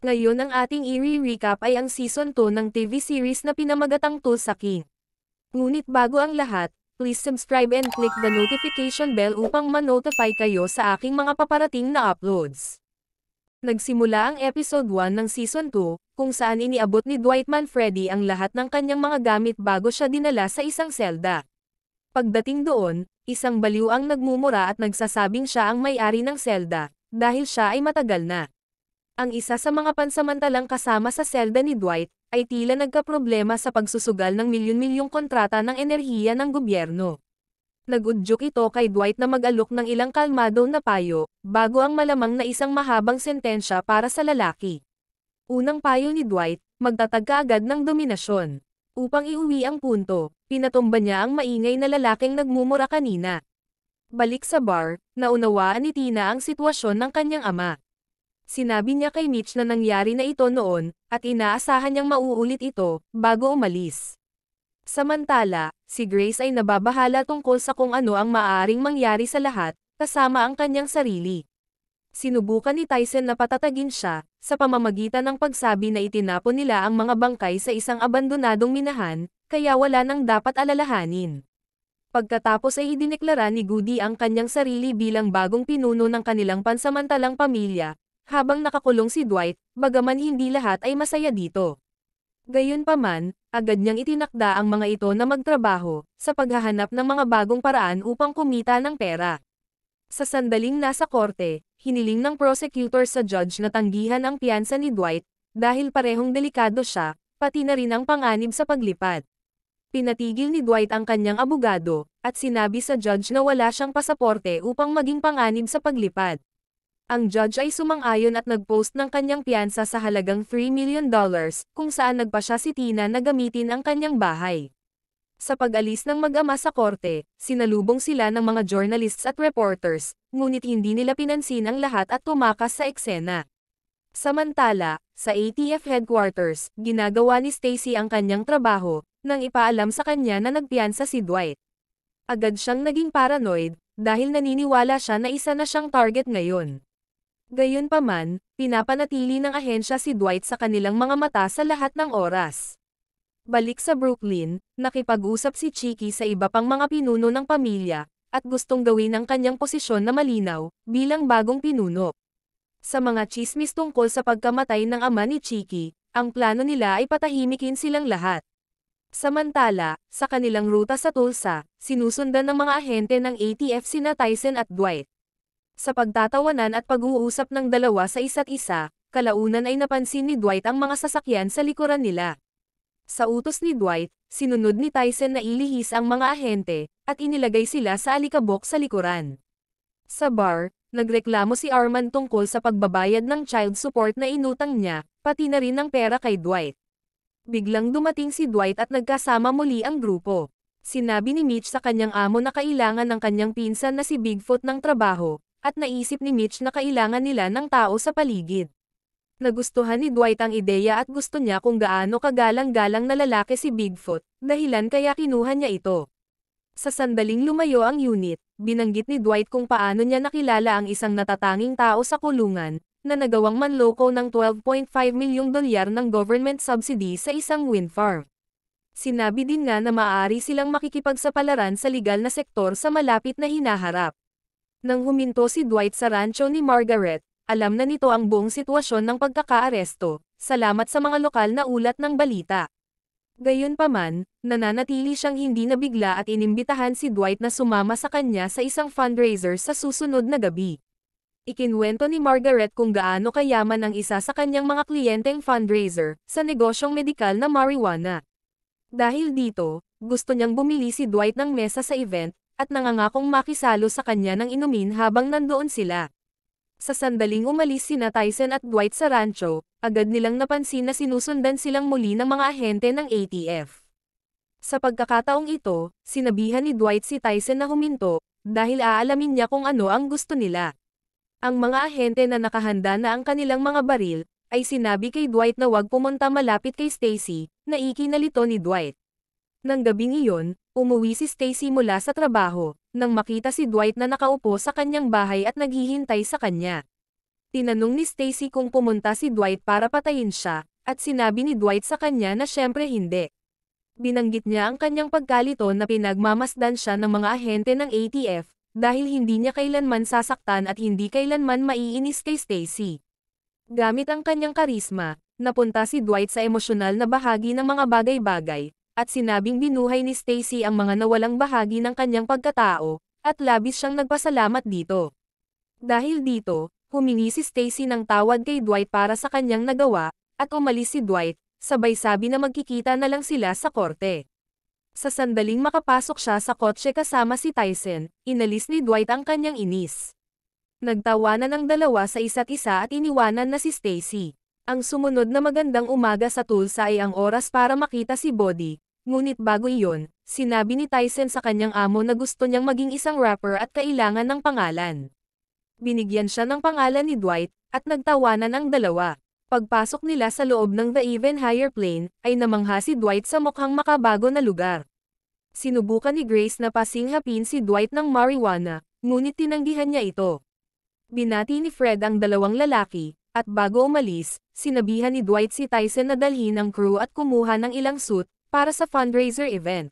Ngayon ang ating i-recap ay ang Season 2 ng TV series na pinamagatang Tulsa King. Ngunit bago ang lahat, please subscribe and click the notification bell upang ma-notify kayo sa aking mga paparating na uploads. Nagsimula ang Episode 1 ng Season 2, kung saan iniabot ni Dwight Manfredi ang lahat ng kanyang mga gamit bago siya dinala sa isang selda. Pagdating doon, isang baliw ang nagmumura at nagsasabing siya ang may-ari ng selda, dahil siya ay matagal na. Ang isa sa mga pansamantalang kasama sa selda ni Dwight, ay tila nagkaproblema sa pagsusugal ng milyon-milyong kontrata ng enerhiya ng gobyerno. Nag-udyok ito kay Dwight na mag-alok ng ilang kalmado na payo, bago ang malamang na isang mahabang sentensya para sa lalaki. Unang payo ni Dwight, magtatag kaagad ng dominasyon. Upang iuwi ang punto, pinatumba niya ang maingay na lalaking nagmumura kanina. Balik sa bar, naunawaan ni Tina ang sitwasyon ng kanyang ama. Sinabi niya kay Mitch na nangyari na ito noon, at inaasahan niyang mauulit ito, bago umalis. Samantala, si Grace ay nababahala tungkol sa kung ano ang maaaring mangyari sa lahat, kasama ang kanyang sarili. Sinubukan ni Tyson na patatagin siya, sa pamamagitan ng pagsabi na itinapon nila ang mga bangkay sa isang abandonadong minahan, kaya wala nang dapat alalahanin. Pagkatapos ay idineklara ni Goody ang kanyang sarili bilang bagong pinuno ng kanilang pansamantalang pamilya, habang nakakulong si Dwight, bagaman hindi lahat ay masaya dito. Gayunpaman, agad niyang itinakda ang mga ito na magtrabaho, sa paghahanap ng mga bagong paraan upang kumita ng pera. Sa sandaling nasa korte, hiniling ng prosecutor sa judge na tanggihan ang piyansa ni Dwight, dahil parehong delikado siya, pati na rin ang panganib sa paglipad. Pinatigil ni Dwight ang kanyang abogado, at sinabi sa judge na wala siyang pasaporte upang maging panganib sa paglipad. Ang judge ay sumang-ayon at nag-post ng kanyang piyansa sa halagang $3 million, kung saan nagpasya si Tina na gamitin ang kanyang bahay. Sa pag-alis ng mag-ama sa korte, sinalubong sila ng mga journalists at reporters, ngunit hindi nila pinansin ang lahat at tumakas sa eksena. Samantala, sa ATF headquarters, ginagawa ni Stacy ang kanyang trabaho, nang ipaalam sa kanya na nagpiyansa si Dwight. Agad siyang naging paranoid, dahil naniniwala siya na isa na siyang target ngayon. Gayunpaman, pinapanatili ng ahensya si Dwight sa kanilang mga mata sa lahat ng oras. Balik sa Brooklyn, nakipag-usap si Chicky sa iba pang mga pinuno ng pamilya, at gustong gawin ang kanyang posisyon na malinaw, bilang bagong pinuno. Sa mga chismis tungkol sa pagkamatay ng ama ni Chicky, ang plano nila ay patahimikin silang lahat. Samantala, sa kanilang ruta sa Tulsa, sinusundan ng mga ahente ng ATF sina Tyson at Dwight. Sa pagtatawanan at pag-uusap ng dalawa sa isa't isa, kalaunan ay napansin ni Dwight ang mga sasakyan sa likuran nila. Sa utos ni Dwight, sinunod ni Tyson na ilihis ang mga ahente, at inilagay sila sa alikabok sa likuran. Sa bar, nagreklamo si Arman tungkol sa pagbabayad ng child support na inutang niya, pati na rin ng pera kay Dwight. Biglang dumating si Dwight at nagkasama muli ang grupo. Sinabi ni Mitch sa kanyang amo na kailangan ng kanyang pinsan na si Bigfoot ng trabaho, at naisip ni Mitch na kailangan nila ng tao sa paligid. Nagustuhan ni Dwight ang ideya at gusto niya kung gaano kagalang-galang na lalaki si Bigfoot, dahilan kaya kinuha niya ito. Sa sandaling lumayo ang unit, binanggit ni Dwight kung paano niya nakilala ang isang natatanging tao sa kulungan, na nagawang manloko ng $12.5 milyong ng government subsidy sa isang wind farm. Sinabi din nga na maaari silang makikipagsapalaran sa legal na sektor sa malapit na hinaharap. Nang huminto si Dwight sa rancho ni Margaret, alam na nito ang buong sitwasyon ng pagkakaaresto, salamat sa mga lokal na ulat ng balita. Gayunpaman, nananatili siyang hindi nabigla at inimbitahan si Dwight na sumama sa kanya sa isang fundraiser sa susunod na gabi. Ikinwento ni Margaret kung gaano kayaman ang isa sa kanyang mga kliyenteng fundraiser, sa negosyong medikal na marijuana. Dahil dito, gusto niyang bumili si Dwight ng mesa sa event, at nangangakong makisalo sa kanya ng inumin habang nandoon sila. Sa sandaling umalis sina Tyson at Dwight sa rancho, agad nilang napansin na sinusundan silang muli ng mga ahente ng ATF. Sa pagkakataong ito, sinabihan ni Dwight si Tyson na huminto, dahil aalamin niya kung ano ang gusto nila. Ang mga ahente na nakahanda na ang kanilang mga baril, ay sinabi kay Dwight na huwag pumunta malapit kay Stacy, na ikinalito ni Dwight. Nang gabing iyon, umuwi si Stacy mula sa trabaho, nang makita si Dwight na nakaupo sa kanyang bahay at naghihintay sa kanya. Tinanong ni Stacy kung pumunta si Dwight para patayin siya, at sinabi ni Dwight sa kanya na syempre hindi. Binanggit niya ang kanyang pagkalito na pinagmamasdan siya ng mga ahente ng ATF, dahil hindi niya kailanman sasaktan at hindi kailanman maiinis kay Stacy. Gamit ang kanyang karisma, napunta si Dwight sa emosyonal na bahagi ng mga bagay-bagay, at sinabing binuhay ni Stacy ang mga nawalang bahagi ng kanyang pagkatao, at labis siyang nagpasalamat dito. Dahil dito, humingi si Stacy ng tawad kay Dwight para sa kanyang nagawa, at umalis si Dwight, sabay sabi na magkikita na lang sila sa korte. Sa sandaling makapasok siya sa kotse kasama si Tyson, inalis ni Dwight ang kanyang inis. Nagtawanan ang dalawa sa isa't isa at iniwanan na si Stacy. Ang sumunod na magandang umaga sa Tulsa ay ang oras para makita si Bodhi, ngunit bago iyon, sinabi ni Tyson sa kanyang amo na gusto niyang maging isang rapper at kailangan ng pangalan. Binigyan siya ng pangalan ni Dwight, at nagtawanan ang dalawa. Pagpasok nila sa loob ng The Even Higher Plane, ay namangha si Dwight sa mukhang makabago na lugar. Sinubukan ni Grace na pasinghapin si Dwight ng marijuana, ngunit tinanggihan niya ito. Binati ni Fred ang dalawang lalaki, at bago umalis, sinabihan ni Dwight si Tyson na dalhin ang crew at kumuha ng ilang suit, para sa fundraiser event.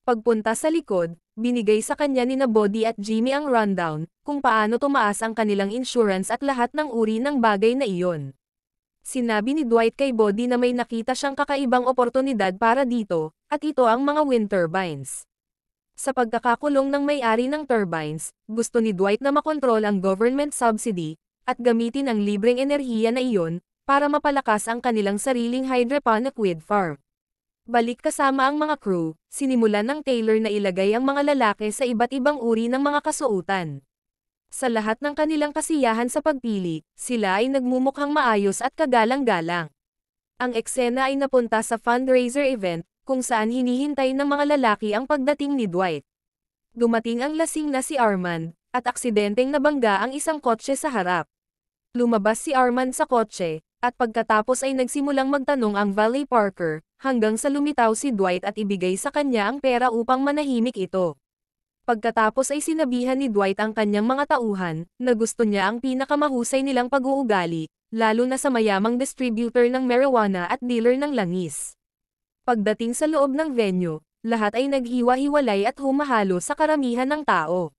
Pagpunta sa likod, binigay sa kanya ni na Bodhi at Jimmy ang rundown, kung paano tumaas ang kanilang insurance at lahat ng uri ng bagay na iyon. Sinabi ni Dwight kay Bodhi na may nakita siyang kakaibang oportunidad para dito, at ito ang mga wind turbines. Sa pagkakakulong ng may-ari ng turbines, gusto ni Dwight na makontrol ang government subsidy, at gamitin ang libreng enerhiya na iyon, para mapalakas ang kanilang sariling hydroponic wind farm. Balik kasama ang mga crew, sinimulan ng Taylor na ilagay ang mga lalaki sa iba't ibang uri ng mga kasuotan. Sa lahat ng kanilang kasiyahan sa pagpili, sila ay nagmumukhang maayos at kagalang-galang. Ang eksena ay napunta sa fundraiser event, kung saan hinihintay ng mga lalaki ang pagdating ni Dwight. Dumating ang lasing na si Armand, at aksidenteng nabangga ang isang kotse sa harap. Lumabas si Armand sa kotse, at pagkatapos ay nagsimulang magtanong ang valet parker, hanggang sa lumitaw si Dwight at ibigay sa kanya ang pera upang manahimik ito. Pagkatapos ay sinabihan ni Dwight ang kanyang mga tauhan, na gusto niya ang pinakamahusay nilang pag-uugali, lalo na sa mayamang distributor ng marijuana at dealer ng langis. Pagdating sa loob ng venue, lahat ay naghiwa-hiwalay at humahalo sa karamihan ng tao.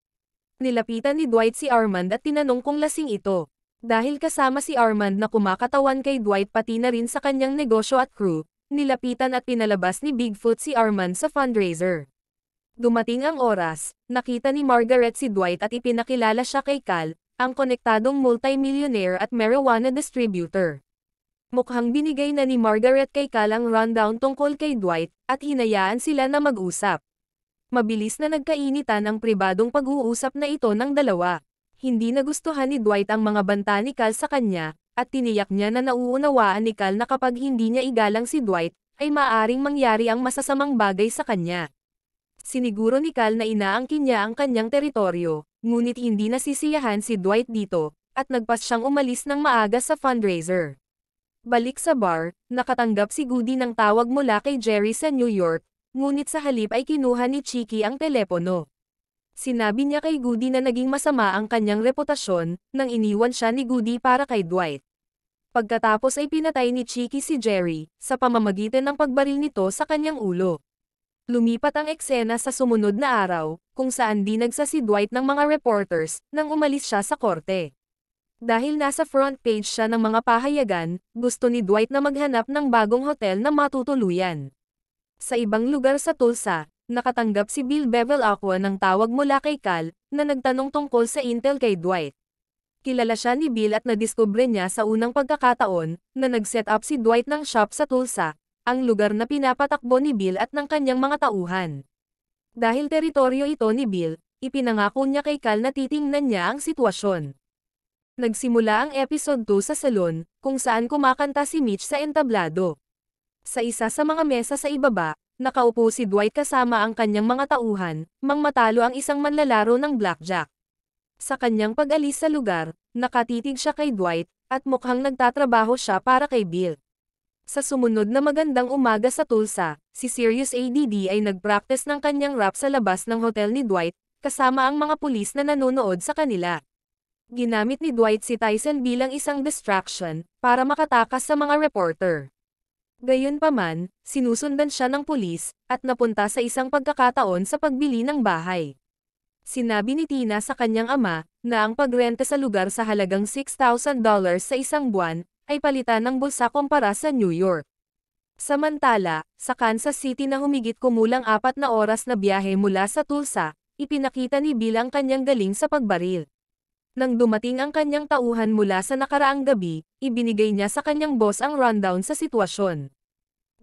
Nilapitan ni Dwight si Armand at tinanong kung lasing ito. Dahil kasama si Armand na kumakatawan kay Dwight pati na rin sa kanyang negosyo at crew, nilapitan at pinalabas ni Bigfoot si Armand sa fundraiser. Dumating ang oras, nakita ni Margaret si Dwight at ipinakilala siya kay Cal, ang konektadong multi-millionaire at marijuana distributor. Mukhang binigay na ni Margaret kay Cal ang rundown tungkol kay Dwight, at hinayaan sila na mag-usap. Mabilis na nagkainitan ang pribadong pag-uusap na ito ng dalawa. Hindi nagustuhan ni Dwight ang mga banta ni Cal sa kanya, at tiniyak niya na nauunawaan ni Cal na kapag hindi niya igalang si Dwight, ay maaaring mangyari ang masasamang bagay sa kanya. Siniguro ni Cal na inaangkin niya ang kanyang teritoryo, ngunit hindi nasisiyahan si Dwight dito, at nagpas siyang umalis ng maaga sa fundraiser. Balik sa bar, nakatanggap si Goody ng tawag mula kay Jerry sa New York, ngunit sa halip ay kinuha ni Chicky ang telepono. Sinabi niya kay Goody na naging masama ang kanyang reputasyon, nang iniwan siya ni Goody para kay Dwight. Pagkatapos ay pinatay ni Chicky si Jerry, sa pamamagitan ng pagbaril nito sa kanyang ulo. Lumipat ang eksena sa sumunod na araw, kung saan dinagsa si Dwight ng mga reporters, nang umalis siya sa korte. Dahil nasa front page siya ng mga pahayagan, gusto ni Dwight na maghanap ng bagong hotel na matutuluyan. Sa ibang lugar sa Tulsa, nakatanggap si Bill Bevilacqua ng tawag mula kay Cal, na nagtanong tungkol sa intel kay Dwight. Kilala siya ni Bill at nadiskubre niya sa unang pagkakataon, na nag-set up si Dwight ng shop sa Tulsa, ang lugar na pinapatakbo ni Bill at ng kanyang mga tauhan. Dahil teritoryo ito ni Bill, ipinangako niya kay Cal na titingnan niya ang sitwasyon. Nagsimula ang episode 2 sa salon, kung saan kumakanta si Mitch sa entablado. Sa isa sa mga mesa sa ibaba, nakaupo si Dwight kasama ang kanyang mga tauhan, mang matalo ang isang manlalaro ng blackjack. Sa kanyang pag-alis sa lugar, nakatitig siya kay Dwight, at mukhang nagtatrabaho siya para kay Bill. Sa sumunod na magandang umaga sa Tulsa, si Sirius ADD ay nag-practice ng kanyang rap sa labas ng hotel ni Dwight, kasama ang mga pulis na nanonood sa kanila. Ginamit ni Dwight si Tyson bilang isang distraction, para makatakas sa mga reporter. Gayunpaman, sinusundan siya ng pulis, at napunta sa isang pagkakataon sa pagbili ng bahay. Sinabi ni Tina sa kanyang ama, na ang pagrenta sa lugar sa halagang $6,000 sa isang buwan, ay palitan ng bulsa kumpara sa New York. Samantala, sa Kansas City na humigit kumulang 4 na oras na biyahe mula sa Tulsa, ipinakita ni Bill ang kanyang galing sa pagbaril. Nang dumating ang kanyang tauhan mula sa nakaraang gabi, ibinigay niya sa kanyang boss ang rundown sa sitwasyon.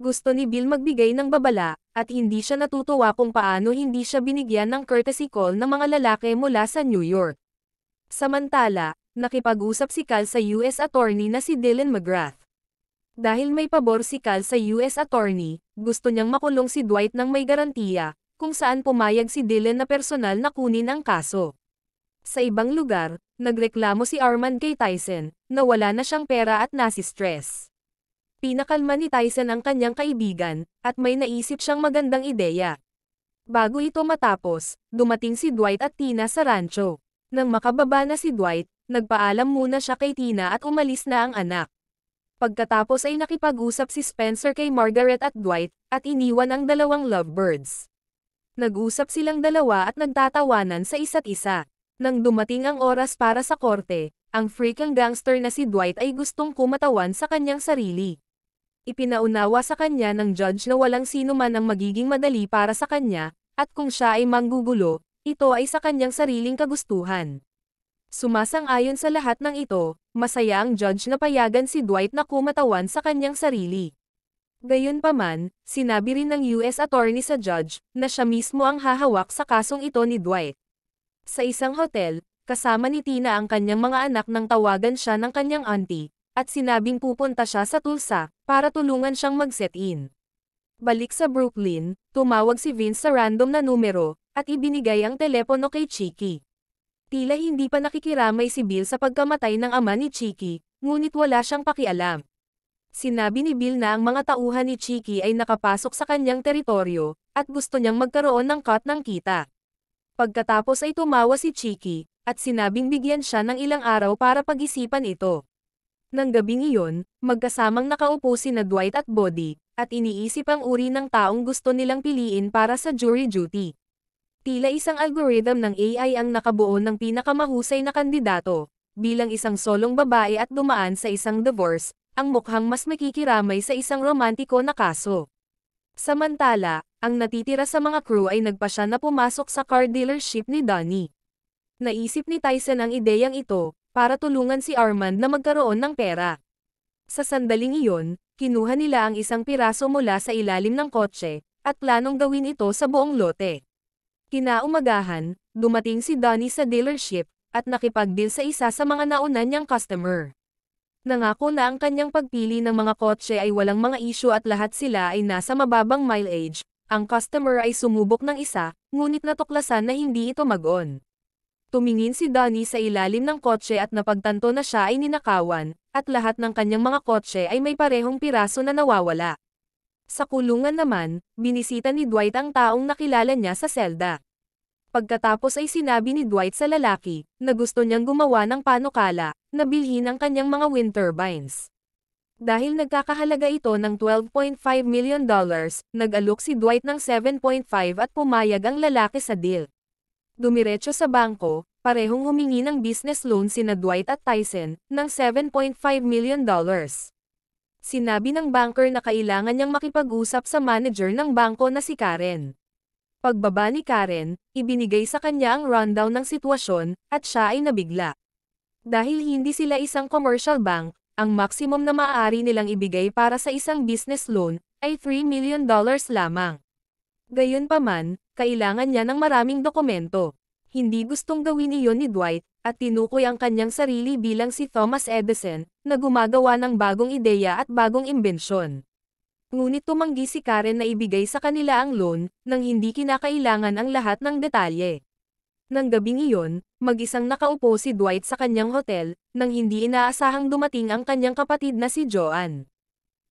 Gusto ni Bill magbigay ng babala, at hindi siya natutuwa kung paano hindi siya binigyan ng courtesy call ng mga lalaki mula sa New York. Samantala, nakipag-usap si Cal sa US Attorney na si Dylan McGrath. Dahil may pabor si Cal sa US Attorney, gusto niyang makulong si Dwight ng may garantiya, kung saan pumayag si Dylan na personal na kunin ang kaso. Sa ibang lugar, nagreklamo si Armand kay Tyson, na wala na siyang pera at nasi-stress. Pinakalma ni Tyson ang kanyang kaibigan, at may naisip siyang magandang ideya. Bago ito matapos, dumating si Dwight at Tina sa rancho. Nang makababa na si Dwight, nagpaalam muna siya kay Tina at umalis na ang anak. Pagkatapos ay nakipag-usap si Spencer kay Margaret at Dwight, at iniwan ang dalawang lovebirds. Nag-usap silang dalawa at nagtatawanan sa isa't isa. Nang dumating ang oras para sa korte, ang freakang gangster na si Dwight ay gustong kumatawan sa kanyang sarili. Ipinaunawa sa kanya ng judge na walang sino man ang magiging madali para sa kanya, at kung siya ay manggugulo, ito ay sa kanyang sariling kagustuhan. Sumasang-ayon sa lahat ng ito, masaya ang judge na payagan si Dwight na kumatawan sa kanyang sarili. Gayunpaman, sinabi rin ng US Attorney sa judge, na siya mismo ang hahawak sa kasong ito ni Dwight. Sa isang hotel, kasama ni Tina ang kanyang mga anak nang tawagan siya ng kanyang auntie, at sinabing pupunta siya sa Tulsa, para tulungan siyang mag-set-in. Balik sa Brooklyn, tumawag si Vince sa random na numero, at ibinigay ang telepono kay Chicky. Tila hindi pa nakikiramay si Bill sa pagkamatay ng ama ni Chicky, ngunit wala siyang pakialam. Sinabi ni Bill na ang mga tauhan ni Chicky ay nakapasok sa kanyang teritoryo, at gusto niyang magkaroon ng cut ng kita. Pagkatapos ay tumawa si Chicky, at sinabing bigyan siya ng ilang araw para pag-isipan ito. Nang gabing iyon, magkasamang nakaupo sina Dwight at Bodie, at iniisip ang uri ng taong gusto nilang piliin para sa jury duty. Tila isang algorithm ng AI ang nakabuo ng pinakamahusay na kandidato, bilang isang solong babae at dumaan sa isang divorce, ang mukhang mas makikiramay sa isang romantiko na kaso. Samantala, ang natitira sa mga crew ay nagpasya na pumasok sa car dealership ni Donnie. Naisip ni Tyson ang ideyang ito, para tulungan si Armand na magkaroon ng pera. Sa sandaling iyon, kinuha nila ang isang piraso mula sa ilalim ng kotse, at planong gawin ito sa buong lote. Kinaumagahan, dumating si Donnie sa dealership, at nakipag-deal sa isa sa mga nauna niyang customer. Nangako na ang kanyang pagpili ng mga kotse ay walang mga issue at lahat sila ay nasa mababang mileage. Ang customer ay sumubok ng isa, ngunit natuklasan na hindi ito mag-on. Tumingin si Donnie sa ilalim ng kotse at napagtanto na siya ay ninakawan, at lahat ng kanyang mga kotse ay may parehong piraso na nawawala. Sa kulungan naman, binisita ni Dwight ang taong nakilala niya sa selda. Pagkatapos ay sinabi ni Dwight sa lalaki, na gusto niyang gumawa ng panukala, na bilhin ang kanyang mga wind turbines. Dahil nagkakahalaga ito ng $12.5 million, nag-alok si Dwight ng 7.5 at pumayag ang lalaki sa deal. Dumiretso sa bangko, parehong humingi ng business loan sina Dwight at Tyson, ng $7.5 million. Sinabi ng banker na kailangan niyang makipag-usap sa manager ng bangko na si Karen. Pagbaba ni Karen, ibinigay sa kanya ang rundown ng sitwasyon, at siya ay nabigla. Dahil hindi sila isang commercial bank, ang maximum na maaari nilang ibigay para sa isang business loan, ay $3 million lamang. Gayunpaman, kailangan niya ng maraming dokumento. Hindi gustong gawin iyon ni Dwight, at tinukoy ang kanyang sarili bilang si Thomas Edison, na gumagawa ng bagong ideya at bagong imbensyon. Ngunit tumanggi si Karen na ibigay sa kanila ang loan, nang hindi kinakailangan ang lahat ng detalye. Nang gabing iyon, mag-isang nakaupo si Dwight sa kanyang hotel, nang hindi inaasahang dumating ang kanyang kapatid na si Joanne.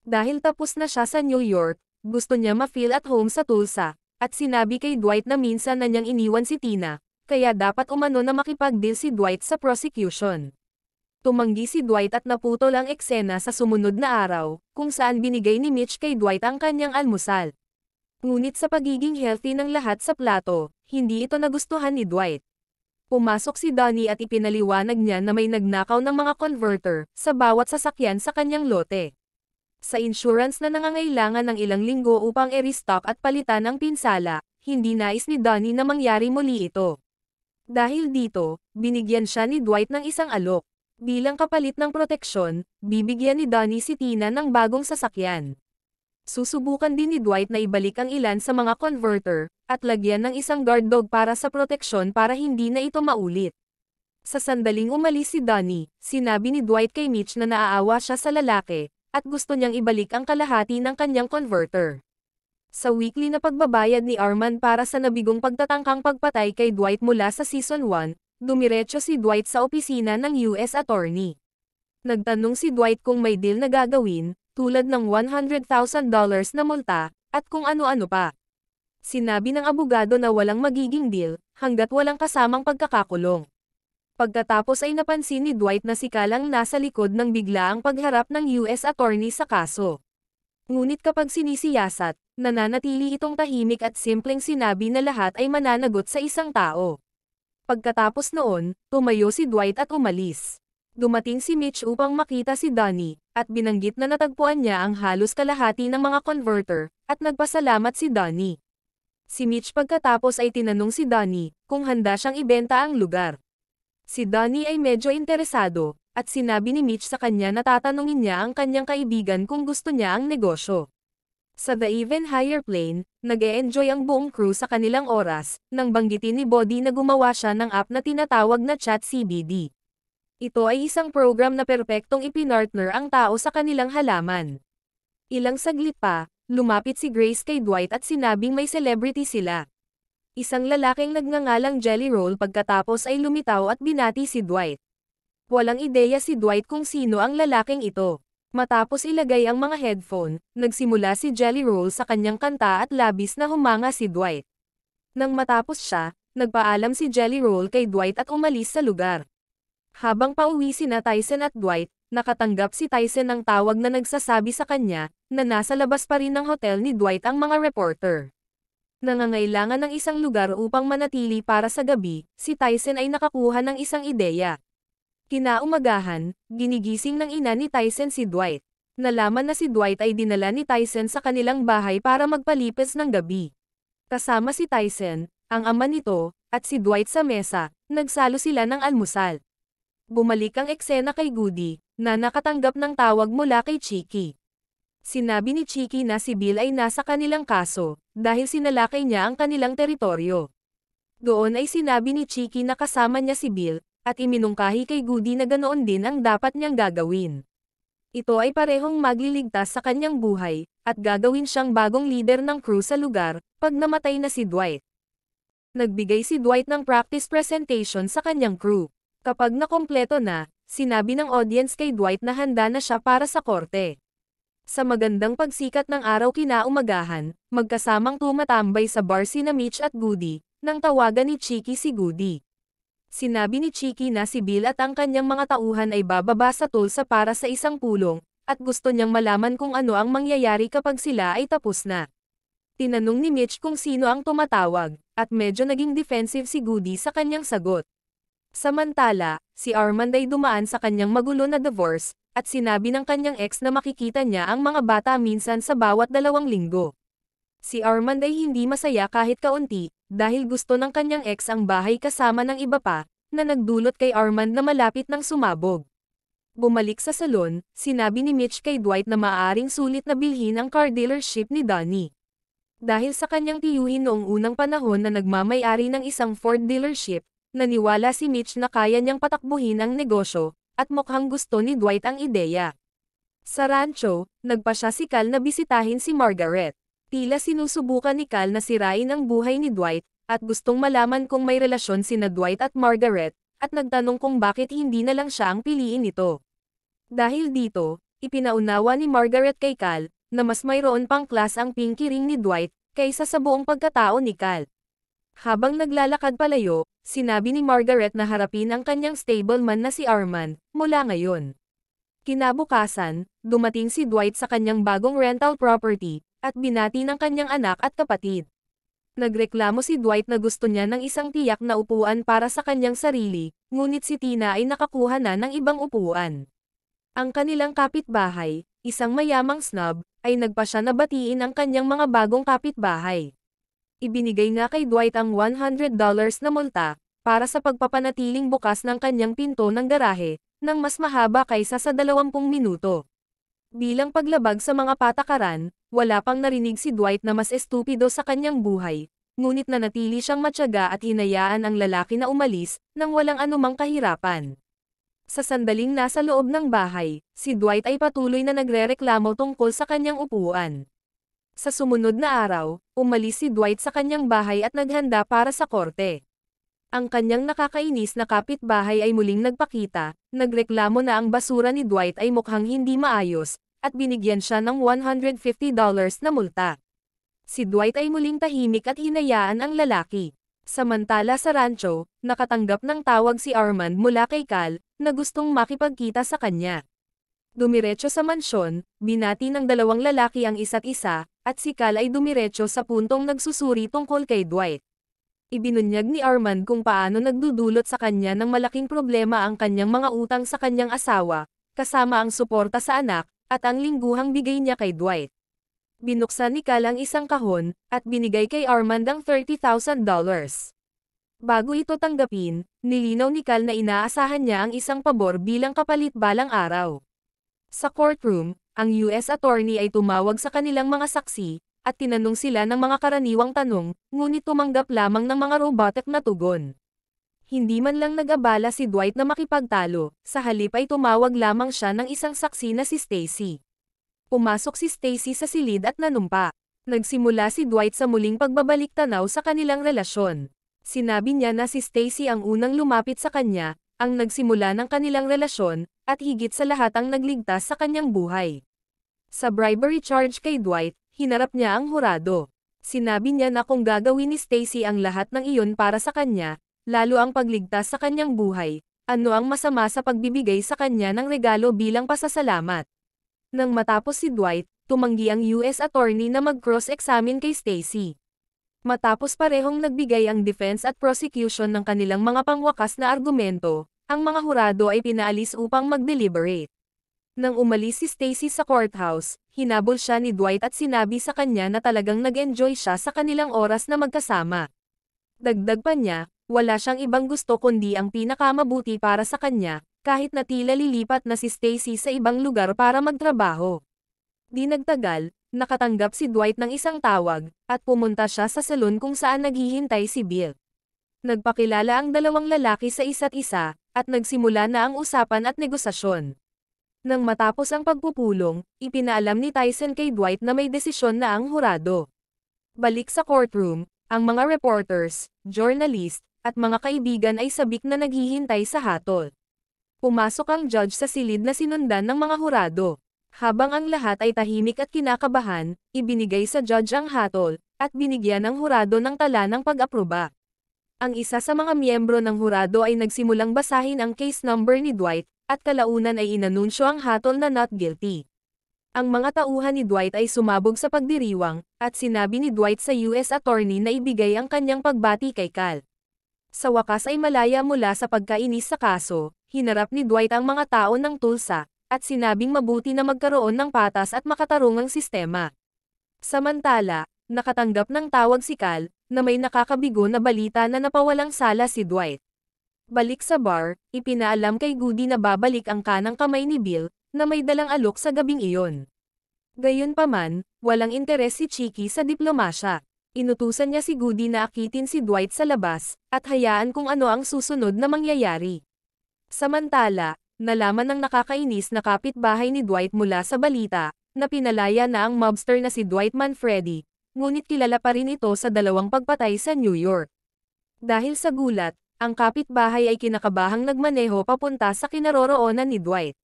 Dahil tapos na siya sa New York, gusto niya ma-feel at home sa Tulsa, at sinabi kay Dwight na minsan na niyang iniwan si Tina, kaya dapat umano na makipag-deal si Dwight sa prosecution. Tumanggi si Dwight at naputol ang eksena sa sumunod na araw, kung saan binigay ni Mitch kay Dwight ang kanyang almusal. Ngunit sa pagiging healthy ng lahat sa plato, hindi ito nagustuhan ni Dwight. Pumasok si Donnie at ipinaliwanag niya na may nagnakaw ng mga converter sa bawat sasakyan sa kanyang lote. Sa insurance na nangangailangan ng ilang linggo upang i-restock at palitan ang pinsala, hindi nais ni Donnie na mangyari muli ito. Dahil dito, binigyan siya ni Dwight ng isang alok. Bilang kapalit ng proteksyon, bibigyan ni Donnie si Tina ng bagong sasakyan. Susubukan din ni Dwight na ibalik ang ilan sa mga converter, at lagyan ng isang guard dog para sa proteksyon para hindi na ito maulit. Sa sandaling umalis si Donnie, sinabi ni Dwight kay Mitch na naaawa siya sa lalaki, at gusto niyang ibalik ang kalahati ng kanyang converter. Sa weekly na pagbabayad ni Armand para sa nabigong pagtatangkang pagpatay kay Dwight mula sa Season 1, dumiretso si Dwight sa opisina ng US Attorney. Nagtanong si Dwight kung may deal na gagawin, tulad ng $100,000 na multa, at kung ano-ano pa. Sinabi ng abogado na walang magiging deal, hanggat walang kasamang pagkakakulong. Pagkatapos ay napansin ni Dwight na si Cal ang nasa likod ng biglaang pagharap ng US Attorney sa kaso. Ngunit kapag sinisiyasat, nananatili itong tahimik at simpleng sinabi na lahat ay mananagot sa isang tao. Pagkatapos noon, tumayo si Dwight at umalis. Dumating si Mitch upang makita si Donnie, at binanggit na natagpuan niya ang halos kalahati ng mga converter, at nagpasalamat si Donnie. Si Mitch pagkatapos ay tinanong si Donnie, kung handa siyang ibenta ang lugar. Si Donnie ay medyo interesado, at sinabi ni Mitch sa kanya na tatanungin niya ang kanyang kaibigan kung gusto niya ang negosyo. Sa The Even Higher Plane, nag-e-enjoy ang buong crew sa kanilang oras, nang banggitin ni Bodhi na gumawa siya ng app na tinatawag na ChatCBD. Ito ay isang program na perpektong ipinartner ang tao sa kanilang halaman. Ilang saglit pa, lumapit si Grace kay Dwight at sinabing may celebrity sila. Isang lalaking nagngangalang Jelly Roll pagkatapos ay lumitaw at binati si Dwight. Walang ideya si Dwight kung sino ang lalaking ito. Matapos ilagay ang mga headphone, nagsimula si Jelly Roll sa kanyang kanta at labis na humanga si Dwight. Nang matapos siya, nagpaalam si Jelly Roll kay Dwight at umalis sa lugar. Habang pauwi sina Tyson at Dwight, nakatanggap si Tyson ng tawag na nagsasabi sa kanya, na nasa labas pa rin ng hotel ni Dwight ang mga reporter. Nangangailangan ng isang lugar upang manatili para sa gabi, si Tyson ay nakakuha ng isang ideya. Kinaumagahan, ginigising ng ina ni Tyson si Dwight. Nalaman na si Dwight ay dinala ni Tyson sa kanilang bahay para magpalipas ng gabi. Kasama si Tyson, ang ama nito, at si Dwight sa mesa, nagsalo sila ng almusal. Bumalik ang eksena kay Goody, na nakatanggap ng tawag mula kay Chicky. Sinabi ni Chicky na si Bill ay nasa kanilang kaso, dahil sinalakay niya ang kanilang teritoryo. Doon ay sinabi ni Chicky na kasama niya si Bill, at iminungkahi kay Goody na ganoon din ang dapat niyang gagawin. Ito ay parehong magliligtas sa kanyang buhay, at gagawin siyang bagong leader ng crew sa lugar, pag namatay na si Dwight. Nagbigay si Dwight ng practice presentation sa kanyang crew. Kapag nakompleto na, sinabi ng audience kay Dwight na handa na siya para sa korte. Sa magandang pagsikat ng araw kinaumagahan, magkasamang tumatambay sa bar sina Mitch at Goody, nang tawagan ni Chicky si Goody. Sinabi ni Chicky na si Bill at ang kanyang mga tauhan ay bababa sa tulsa para sa isang pulong, at gusto niyang malaman kung ano ang mangyayari kapag sila ay tapos na. Tinanong ni Mitch kung sino ang tumatawag, at medyo naging defensive si Goody sa kanyang sagot. Samantala, si Armand ay dumaan sa kanyang magulo na divorce, at sinabi ng kanyang ex na makikita niya ang mga bata minsan sa bawat 2 linggo. Si Armand ay hindi masaya kahit kaunti, dahil gusto ng kanyang ex ang bahay kasama ng iba pa, na nagdulot kay Armand na malapit ng sumabog. Bumalik sa salon, sinabi ni Mitch kay Dwight na maaaring sulit na bilhin ang car dealership ni Donnie. Dahil sa kanyang tiyuhin noong unang panahon na nagmamay-ari ng isang Ford dealership, naniwala si Mitch na kaya niyang patakbuhin ang negosyo, at mukhang gusto ni Dwight ang ideya. Sa rancho, nagpasya si Cal na bisitahin si Margaret. Tila sinusubukan ni Cal na sirain ang buhay ni Dwight, at gustong malaman kung may relasyon sina Dwight at Margaret, at nagtanong kung bakit hindi na lang siya ang piliin nito. Dahil dito, ipinaunawa ni Margaret kay Cal, na mas mayroon pang class ang pinky ring ni Dwight, kaysa sa buong pagkatao ni Cal. Habang naglalakad palayo, sinabi ni Margaret na harapin ang kanyang stableman na si Armand, mula ngayon. Kinabukasan, dumating si Dwight sa kanyang bagong rental property, at binati ng kanyang anak at kapatid. Nagreklamo si Dwight na gusto niya ng isang tiyak na upuan para sa kanyang sarili, ngunit si Tina ay nakakuha na ng ibang upuan. Ang kanilang kapitbahay, isang mayamang snob, ay nagpasya na batiin ang kanyang mga bagong kapitbahay. Ibinigay nga kay Dwight ang $100 na multa, para sa pagpapanatiling bukas ng kanyang pinto ng garahe, nang mas mahaba kaysa sa 20 minuto. Bilang paglabag sa mga patakaran, wala pang narinig si Dwight na mas estupido sa kanyang buhay, ngunit nanatili siyang matyaga at hinayaan ang lalaki na umalis, nang walang anumang kahirapan. Sa sandaling nasa loob ng bahay, si Dwight ay patuloy na nagrereklamo tungkol sa kanyang upuan. Sa sumunod na araw, umalis si Dwight sa kanyang bahay at naghanda para sa korte. Ang kanyang nakakainis na kapitbahay ay muling nagpakita, nagreklamo na ang basura ni Dwight ay mukhang hindi maayos, at binigyan siya ng $150 na multa. Si Dwight ay muling tahimik at hinayaan ang lalaki. Samantala sa rancho, nakatanggap ng tawag si Armand mula kay Cal, na gustong makipagkita sa kanya. Dumiretso sa mansyon, binati ng dalawang lalaki ang isa't isa, at si Cal ay dumiretso sa puntong nagsusuri tungkol kay Dwight. Ibinunyag ni Armand kung paano nagdudulot sa kanya ng malaking problema ang kanyang mga utang sa kanyang asawa, kasama ang suporta sa anak, at ang lingguhang bigay niya kay Dwight. Binuksan ni Cal ang isang kahon, at binigay kay Armand ang $30,000. Bago ito tanggapin, nilinaw ni Cal na inaasahan niya ang isang pabor bilang kapalit balang araw. Sa courtroom, ang US attorney ay tumawag sa kanilang mga saksi, at tinanong sila ng mga karaniwang tanong, ngunit tumanggap lamang ng mga robotic na tugon. Hindi man lang nag-abala si Dwight na makipagtalo, sa halip ay tumawag lamang siya ng isang saksi na si Stacy. Pumasok si Stacy sa silid at nanumpa. Nagsimula si Dwight sa muling pagbabalik-tanaw sa kanilang relasyon. Sinabi niya na si Stacy ang unang lumapit sa kanya, ang nagsimula ng kanilang relasyon, at higit sa lahat ang nagligtas sa kanyang buhay. Sa bribery charge kay Dwight, hinarap niya ang hurado. Sinabi niya na kung gagawin ni Stacy ang lahat ng iyon para sa kanya, lalo ang pagligtas sa kanyang buhay, ano ang masama sa pagbibigay sa kanya ng regalo bilang pasasalamat. Nang matapos si Dwight, tumanggi ang US attorney na mag-cross-examine kay Stacy. Matapos parehong nagbigay ang defense at prosecution ng kanilang mga pangwakas na argumento, ang mga hurado ay pinaalis upang mag-deliberate. Nang umalis si Stacy sa courthouse, hinabol siya ni Dwight at sinabi sa kanya na talagang nag-enjoy siya sa kanilang oras na magkasama. Dagdag pa niya, wala siyang ibang gusto kundi ang pinakamabuti para sa kanya, kahit na tila lilipat na si Stacy sa ibang lugar para magtrabaho. Di nagtagal, nakatanggap si Dwight ng isang tawag, at pumunta siya sa salon kung saan naghihintay si Bill. Nagpakilala ang dalawang lalaki sa isa't isa, at nagsimula na ang usapan at negosasyon. Nang matapos ang pagpupulong, ipinaalam ni Tyson kay Dwight na may desisyon na ang hurado. Balik sa courtroom, ang mga reporters, journalist, at mga kaibigan ay sabik na naghihintay sa hatol. Pumasok ang judge sa silid na sinundan ng mga hurado. Habang ang lahat ay tahimik at kinakabahan, ibinigay sa judge ang hatol, at binigyan ng hurado ng tala ng pag-aproba. Ang isa sa mga miyembro ng hurado ay nagsimulang basahin ang case number ni Dwight, at kalaunan ay inanunsyo ang hatol na not guilty. Ang mga tauhan ni Dwight ay sumabog sa pagdiriwang, at sinabi ni Dwight sa US attorney na ibigay ang kanyang pagbati kay Cal. Sa wakas ay malaya mula sa pagkainis sa kaso, hinarap ni Dwight ang mga tao ng Tulsa, at sinabing mabuti na magkaroon ng patas at makatarungang sistema. Samantala, nakatanggap ng tawag si Cal, na may nakakabigo na balita na napawalang sala si Dwight. Balik sa bar, ipinaalam kay Goody na babalik ang kanang kamay ni Bill, na may dalang alok sa gabing iyon. Gayunpaman, walang interes si Chicky sa diplomasya. Inutusan niya si Goody na akitin si Dwight sa labas, at hayaan kung ano ang susunod na mangyayari. Samantala, nalaman ng nakakainis na kapitbahay ni Dwight mula sa balita, na pinalaya na ang mobster na si Dwight Manfredi, ngunit kilala pa rin ito sa dalawang pagpatay sa New York. Dahil sa gulat, ang kapitbahay ay kinakabahang nagmaneho papunta sa kinaroroonan ni Dwight.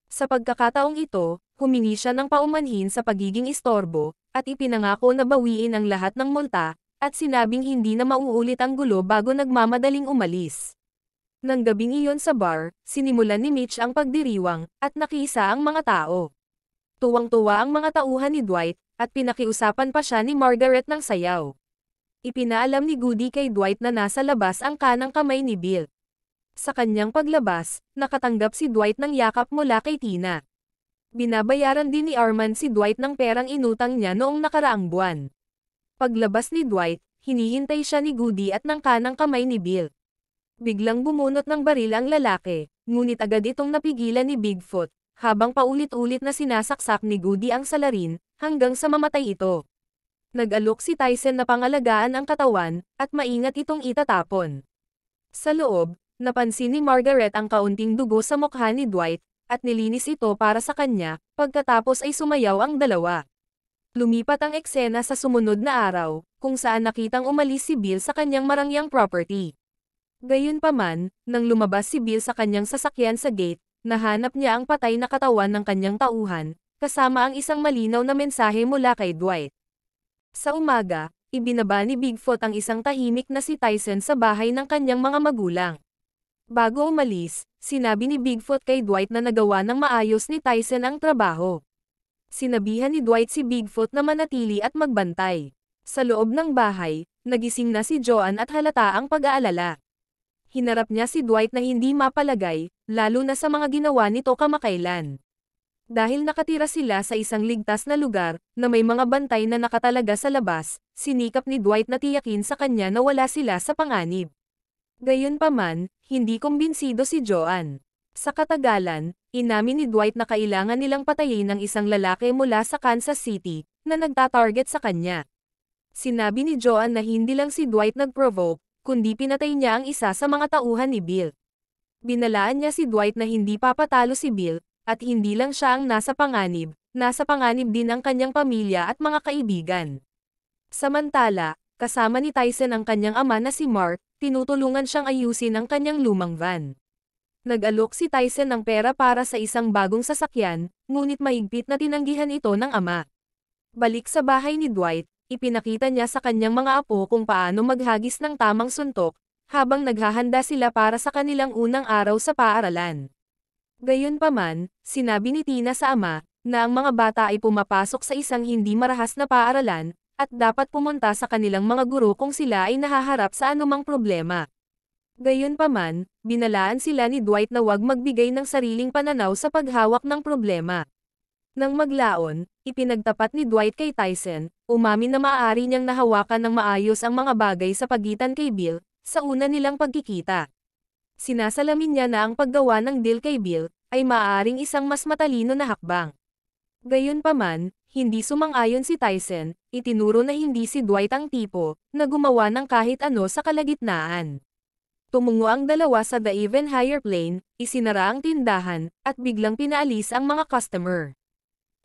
Sa pagkakataong ito, humingi siya ng paumanhin sa pagiging istorbo, at ipinangako na bawiin ang lahat ng multa, at sinabing hindi na mauulit ang gulo bago nagmamadaling umalis. Nang gabing iyon sa bar, sinimulan ni Mitch ang pagdiriwang, at nakiisa ang mga tao. Tuwang-tuwa ang mga tauhan ni Dwight, at pinakiusapan pa siya ni Margaret ng sayaw. Ipinaalam ni Goody kay Dwight na nasa labas ang kanang kamay ni Bill. Sa kanyang paglabas, nakatanggap si Dwight ng yakap mula kay Tina. Binabayaran din ni Armand si Dwight ng perang inutang niya noong nakaraang buwan. Paglabas ni Dwight, hinihintay siya ni Goody at ng kanang kamay ni Bill. Biglang bumunot ng baril ang lalaki, ngunit agad itong napigilan ni Bigfoot, habang paulit-ulit na sinasaksak ni Goody ang salarin, hanggang sa mamatay ito. Nag-alok si Tyson na pangalagaan ang katawan, at maingat itong itatapon. Sa loob, napansin ni Margaret ang kaunting dugo sa mukha ni Dwight, at nilinis ito para sa kanya, pagkatapos ay sumayaw ang dalawa. Lumipat ang eksena sa sumunod na araw, kung saan nakitang umalis si Bill sa kanyang marangyang property. Gayunpaman, nang lumabas si Bill sa kanyang sasakyan sa gate, nahanap niya ang patay na katawan ng kanyang tauhan, kasama ang isang malinaw na mensahe mula kay Dwight. Sa umaga, ibinaba ni Bigfoot ang isang tahimik na si Tyson sa bahay ng kanyang mga magulang. Bago umalis, sinabi ni Bigfoot kay Dwight na nagawa ng maayos ni Tyson ang trabaho. Sinabihan ni Dwight si Bigfoot na manatili at magbantay. Sa loob ng bahay, nagising na si Joanne at halata ang pag-aalala. Hinarap niya si Dwight na hindi mapalagay, lalo na sa mga ginawa nito kamakailan. Dahil nakatira sila sa isang ligtas na lugar, na may mga bantay na nakatalaga sa labas, sinikap ni Dwight na tiyakin sa kanya na wala sila sa panganib. Gayunpaman, hindi kumbinsido si Joanne. Sa katagalan, inamin ni Dwight na kailangan nilang patayin ng isang lalaki mula sa Kansas City, na nagtatarget sa kanya. Sinabi ni Joanne na hindi lang si Dwight nag-provoke, kundi pinatay niya ang isa sa mga tauhan ni Bill. Binalaan niya si Dwight na hindi papatalo si Bill, at hindi lang siya ang nasa panganib din ang kanyang pamilya at mga kaibigan. Samantala, kasama ni Tyson ang kanyang ama na si Mark, tinutulungan siyang ayusin ang kanyang lumang van. Nag-alok si Tyson ng pera para sa isang bagong sasakyan, ngunit mahigpit na tinanggihan ito ng ama. Balik sa bahay ni Dwight, ipinakita niya sa kanyang mga apo kung paano maghagis ng tamang suntok, habang naghahanda sila para sa kanilang unang araw sa paaralan. Gayunpaman, sinabi ni Tina sa ama, na ang mga bata ay pumapasok sa isang hindi marahas na paaralan, at dapat pumunta sa kanilang mga guro kung sila ay nahaharap sa anumang problema. Gayunpaman, binalaan sila ni Dwight na huwag magbigay ng sariling pananaw sa paghawak ng problema. Nang maglaon, ipinagtapat ni Dwight kay Tyson, umamin na maaari niyang nahawakan ng maayos ang mga bagay sa pagitan kay Bill, sa una nilang pagkikita. Sinasalamin niya na ang paggawa ng deal kay Bill, ay maaaring isang mas matalino na hakbang. Gayunpaman, hindi sumang-ayon si Tyson, itinuro na hindi si Dwight ang tipo, na gumawa ng kahit ano sa kalagitnaan. Tumungo ang dalawa sa The Even Higher Plane, isinara ang tindahan, at biglang pinaalis ang mga customer.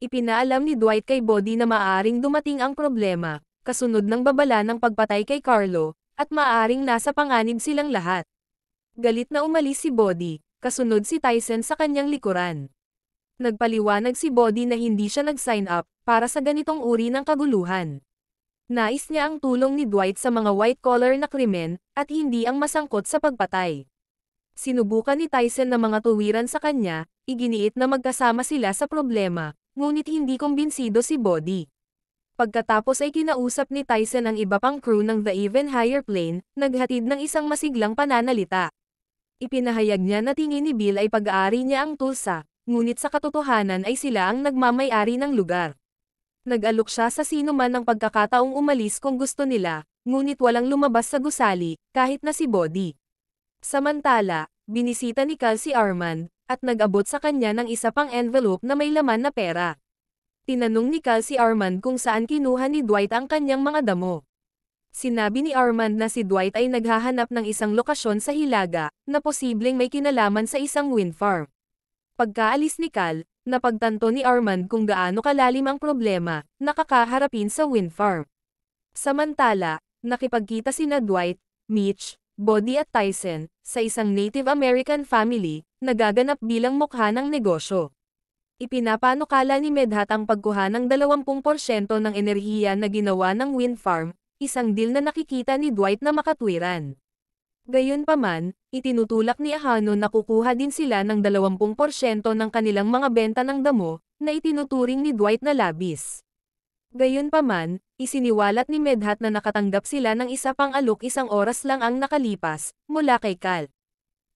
Ipinaalam ni Dwight kay Bodhi na maaaring dumating ang problema, kasunod ng babala ng pagpatay kay Carlo, at maaaring nasa panganib silang lahat. Galit na umalis si Bodhi, kasunod si Tyson sa kanyang likuran. Nagpaliwanag si Bodhi na hindi siya nag-sign up para sa ganitong uri ng kaguluhan. Nais niya ang tulong ni Dwight sa mga white-collar na krimen, at hindi ang masangkot sa pagpatay. Sinubukan ni Tyson na mga tuwiran sa kanya, iginiit na magkasama sila sa problema, ngunit hindi kumbinsido si Bodhi. Pagkatapos ay kinausap ni Tyson ang iba pang crew ng The Even Higher Plane, naghatid ng isang masiglang pananalita. Ipinahayag niya na tingin ni Bill ay pag-aari niya ang Tulsa, ngunit sa katotohanan ay sila ang nagmamay-ari ng lugar. Nag-alok siya sa sino man ng pagkakataong umalis kung gusto nila, ngunit walang lumabas sa gusali, kahit na si Bodhi. Samantala, binisita ni Cal si Armand, at nag-abot sa kanya ng isa pang envelope na may laman na pera. Tinanong ni Cal si Armand kung saan kinuha ni Dwight ang kanyang mga damo. Sinabi ni Armand na si Dwight ay naghahanap ng isang lokasyon sa Hilaga, na posibleng may kinalaman sa isang wind farm. Pagkaalis ni Cal, napagtanto ni Armand kung gaano kalalim ang problema, nakakaharapin sa wind farm. Samantala, nakipagkita sina Dwight, Mitch, Bodhi at Tyson, sa isang Native American family, nagaganap bilang mukha ng negosyo. Ipinapanukala ni Medhat ang pagkuha ng 20% ng enerhiya na ginawa ng wind farm, isang deal na nakikita ni Dwight na makatwiran. Gayunpaman, itinutulak ni Ahano na kukuha din sila ng 20% ng kanilang mga benta ng damo, na itinuturing ni Dwight na labis. Gayunpaman, isiniwalat ni Medhat na nakatanggap sila ng isa pang alok 1 oras lang ang nakalipas, mula kay Cal.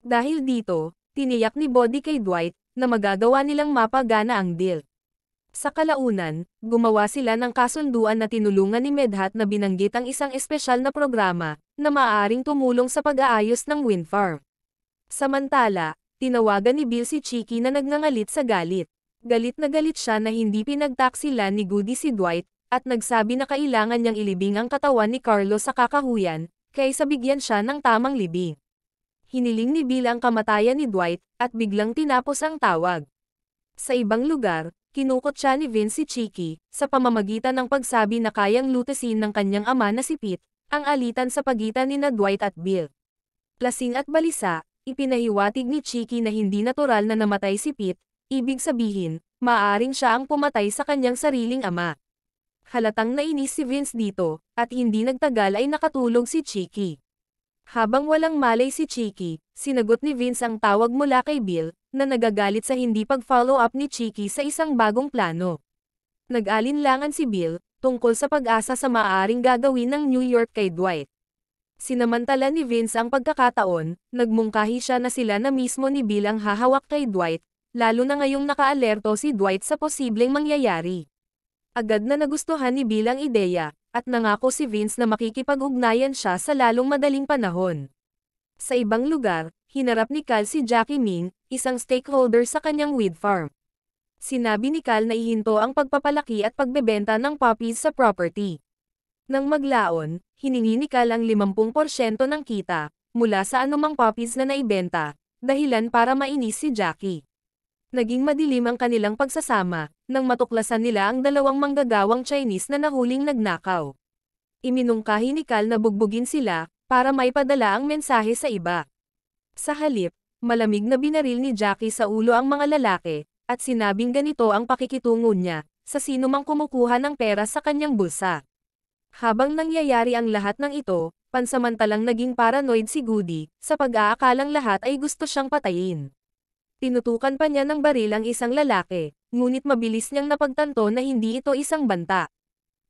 Dahil dito, tiniyak ni Body kay Dwight, na magagawa nilang mapagana ang deal. Sa kalaunan, gumawa sila ng kasunduan na tinulungan ni Medhat na binanggit ang isang espesyal na programa, na maaaring tumulong sa pag-aayos ng wind farm. Samantala, tinawagan ni Bill si Chicky na nagngangalit sa galit. Galit na galit siya na hindi pinagtaksilan ni Goody si Dwight, at nagsabi na kailangan niyang ilibing ang katawan ni Carlos sa kakahuyan, kaysa bigyan siya ng tamang libing. Hiniling ni Bill ang kamatayan ni Dwight, at biglang tinapos ang tawag. Sa ibang lugar, kinukot siya ni Vince si Chicky, sa pamamagitan ng pagsabi na kayang lutasin ng kanyang ama na si Pete, ang alitan sa pagitan ni Dwight at Bill. Lasing at balisa, ipinahiwatig ni Chicky na hindi natural na namatay si Pete, ibig sabihin, maaaring siya ang pumatay sa kanyang sariling ama. Halatang nainis si Vince dito, at hindi nagtagal ay nakatulog si Chicky. Habang walang malay si Chicky, sinagot ni Vince ang tawag mula kay Bill, na nagagalit sa hindi pag-follow up ni Chicky sa isang bagong plano. Nag-alinlangan si Bill, tungkol sa pag-asa sa maaaring gagawin ng New York kay Dwight. Sinamantala ni Vince ang pagkakataon, nagmungkahi siya na sila na mismo ni Bill ang hahawak kay Dwight, lalo na ngayong nakaalerto si Dwight sa posibleng mangyayari. Agad na nagustuhan ni Bill ang ideya, at nangako si Vince na makikipag-ugnayan siya sa lalong madaling panahon. Sa ibang lugar, hinarap ni Cal si Jackie Ming, isang stakeholder sa kanyang weed farm. Sinabi ni Cal na ihinto ang pagpapalaki at pagbebenta ng puppies sa property. Nang maglaon, hiningi ni Cal ang 50% ng kita, mula sa anumang puppies na naibenta, dahilan para mainis si Jackie. Naging madilim ang kanilang pagsasama, nang matuklasan nila ang dalawang manggagawang Chinese na nahuling nagnakaw. Iminungkahi ni Cal na bugbugin sila, para maipadala ang mensahe sa iba. Sa halip, malamig na binaril ni Jackie sa ulo ang mga lalaki, at sinabing ganito ang pakikitungo niya, sa sinumang kumukuha ng pera sa kanyang bulsa. Habang nangyayari ang lahat ng ito, pansamantalang naging paranoid si Goody, sa pag-aakalang lahat ay gusto siyang patayin. Tinutukan pa niya ng baril ang isang lalaki, ngunit mabilis niyang napagtanto na hindi ito isang banta.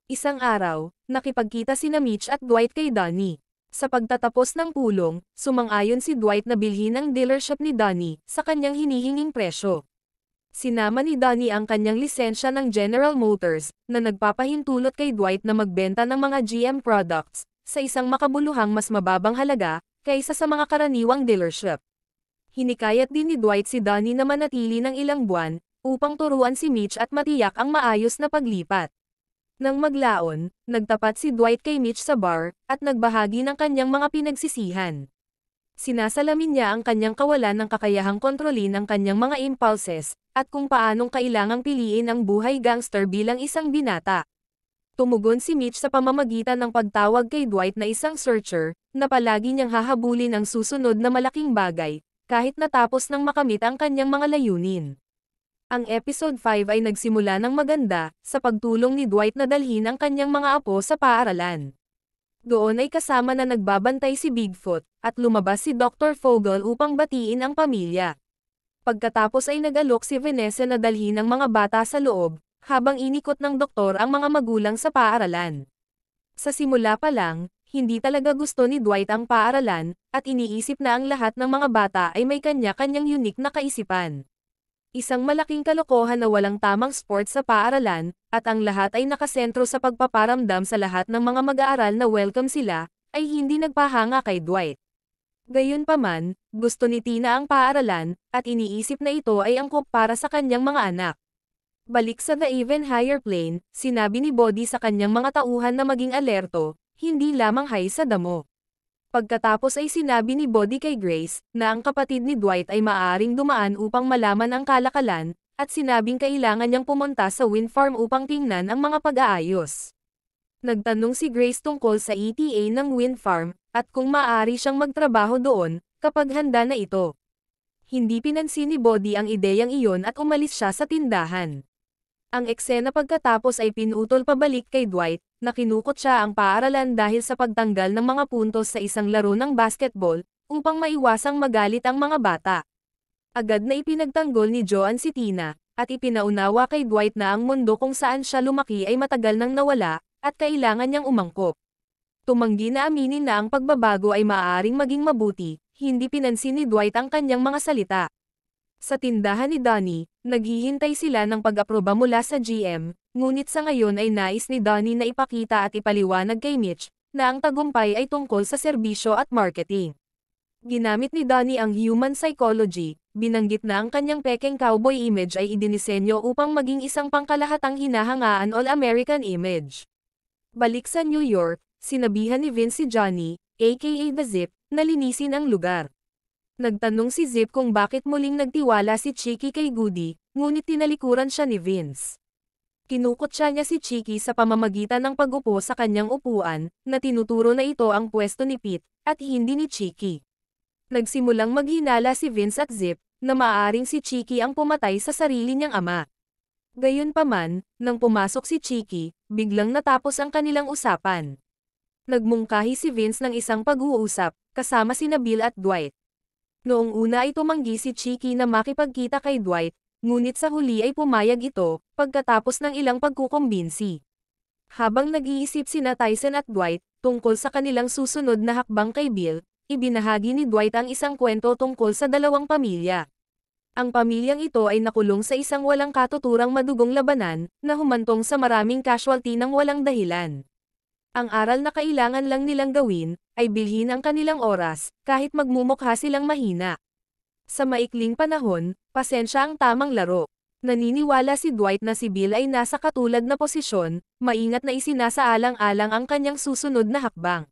Isang araw, nakipagkita sina Mitch at Dwight kay Donnie. Sa pagtatapos ng pulong, sumang-ayon si Dwight na bilhin ang dealership ni Donnie, sa kanyang hinihinging presyo. Sinama ni Donnie ang kanyang lisensya ng General Motors, na nagpapahintulot kay Dwight na magbenta ng mga GM products, sa isang makabuluhang mas mababang halaga, kaysa sa mga karaniwang dealership. Hinikayat din ni Dwight si Donnie na manatili ng ilang buwan, upang turuan si Mitch at matiyak ang maayos na paglipat. Nang maglaon, nagtapat si Dwight kay Mitch sa bar, at nagbahagi ng kanyang mga pinagsisihan. Sinasalamin niya ang kanyang kawalan ng kakayahang kontrolin ang kanyang mga impulses, at kung paanong kailangang piliin ang buhay gangster bilang isang binata. Tumugon si Mitch sa pamamagitan ng pagtawag kay Dwight na isang searcher, na palagi niyang hahabulin ang susunod na malaking bagay, kahit natapos nang makamit ang kanyang mga layunin. Ang episode 5 ay nagsimula ng maganda, sa pagtulong ni Dwight na dalhin ang kanyang mga apo sa paaralan. Doon ay kasama na nagbabantay si Bigfoot, at lumabas si Dr. Fogel upang batiin ang pamilya. Pagkatapos ay nag-alok si Vanessa na dalhin ang mga bata sa loob, habang inikot ng doktor ang mga magulang sa paaralan. Sa simula pa lang, hindi talaga gusto ni Dwight ang paaralan, at iniisip na ang lahat ng mga bata ay may kanya-kanyang unique na kaisipan. Isang malaking kalokohan na walang tamang sports sa paaralan, at ang lahat ay nakasentro sa pagpaparamdam sa lahat ng mga mag-aaral na welcome sila, ay hindi nagpahanga kay Dwight. Gayunpaman, gusto ni Tina ang paaralan, at iniisip na ito ay angkop para sa kanyang mga anak. Balik sa The Even Higher Plane, sinabi ni Body sa kanyang mga tauhan na maging alerto, hindi lamang hay sa damo. Pagkatapos ay sinabi ni Body kay Grace, na ang kapatid ni Dwight ay maaaring dumaan upang malaman ang kalakalan, at sinabing kailangan niyang pumunta sa wind farm upang tingnan ang mga pag-aayos. Nagtanong si Grace tungkol sa ETA ng wind farm, at kung maaari siyang magtrabaho doon, kapag handa na ito. Hindi pinansin ni Body ang ideyang iyon at umalis siya sa tindahan. Ang eksena pagkatapos ay pinutol pabalik kay Dwight, na kinukot siya ang paaralan dahil sa pagtanggal ng mga puntos sa isang laro ng basketball, upang maiwasang magalit ang mga bata. Agad na ipinagtanggol ni Joan si Tina, at ipinaunawa kay Dwight na ang mundo kung saan siya lumaki ay matagal nang nawala, at kailangan niyang umangkop. Tumanggi na aminin na ang pagbabago ay maaaring maging mabuti, hindi pinansin ni Dwight ang kanyang mga salita. Sa tindahan ni Donnie, naghihintay sila ng pag-aproba mula sa GM, ngunit sa ngayon ay nais ni Donnie na ipakita at ipaliwanag kay Mitch, na ang tagumpay ay tungkol sa serbisyo at marketing. Ginamit ni Donnie ang human psychology, binanggit na ang kanyang pekeng cowboy image ay idinisenyo upang maging isang pangkalahatang hinahangaan all-American image. Balik sa New York, sinabihan ni Vince si Johnny, aka The Zip, na linisin ang lugar. Nagtanong si Zip kung bakit muling nagtiwala si Chicky kay Goody, ngunit tinalikuran siya ni Vince. Kinukot niya si Chicky sa pamamagitan ng pag-upo sa kanyang upuan, na tinuturo na ito ang pwesto ni Pete, at hindi ni Chicky. Nagsimulang maghinala si Vince at Zip, na maaaring si Chicky ang pumatay sa sarili niyang ama. Gayunpaman, nang pumasok si Chicky, biglang natapos ang kanilang usapan. Nagmungkahi si Vince ng isang pag-uusap, kasama sina Bill at Dwight. Noong una ay tumanggi si Chicky na makipagkita kay Dwight, ngunit sa huli ay pumayag ito, pagkatapos ng ilang pagkukumbinsi. Habang nag-iisip sina Tyson at Dwight, tungkol sa kanilang susunod na hakbang kay Bill, ibinahagi ni Dwight ang isang kwento tungkol sa dalawang pamilya. Ang pamilyang ito ay nakulong sa isang walang katuturang madugong labanan, na humantong sa maraming casualty ng walang dahilan. Ang aral na kailangan lang nilang gawin, ay bilhin ang kanilang oras, kahit magmumukha silang mahina. Sa maikling panahon, pasensya ang tamang laro. Naniniwala si Dwight na si Bill ay nasa katulad na posisyon, maingat na isinasaalang-alang ang kanyang susunod na hakbang.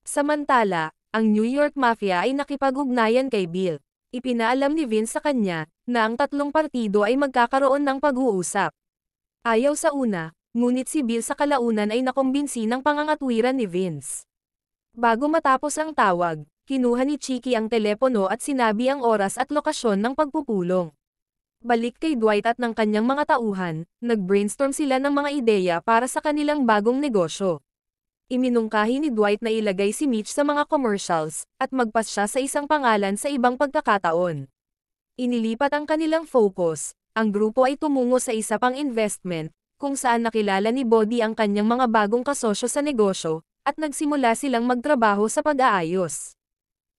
Samantala, ang New York Mafia ay nakipag-ugnayan kay Bill. Ipinaalam ni Vince sa kanya, na ang tatlong partido ay magkakaroon ng pag-uusap. Ayaw sa una, ngunit si Bill sa kalaunan ay nakumbinsi ng pangangatwiran ni Vince. Bago matapos ang tawag, kinuha ni Chicky ang telepono at sinabi ang oras at lokasyon ng pagpupulong. Balik kay Dwight at ng kanyang mga tauhan, nag-brainstorm sila ng mga ideya para sa kanilang bagong negosyo. Iminungkahi ni Dwight na ilagay si Mitch sa mga commercials, at magpas siya sa isang pangalan sa ibang pagkakataon. Inilipat ang kanilang focus, ang grupo ay tumungo sa isa pang investment, kung saan nakilala ni Bodhi ang kanyang mga bagong kasosyo sa negosyo, at nagsimula silang magtrabaho sa pag-aayos.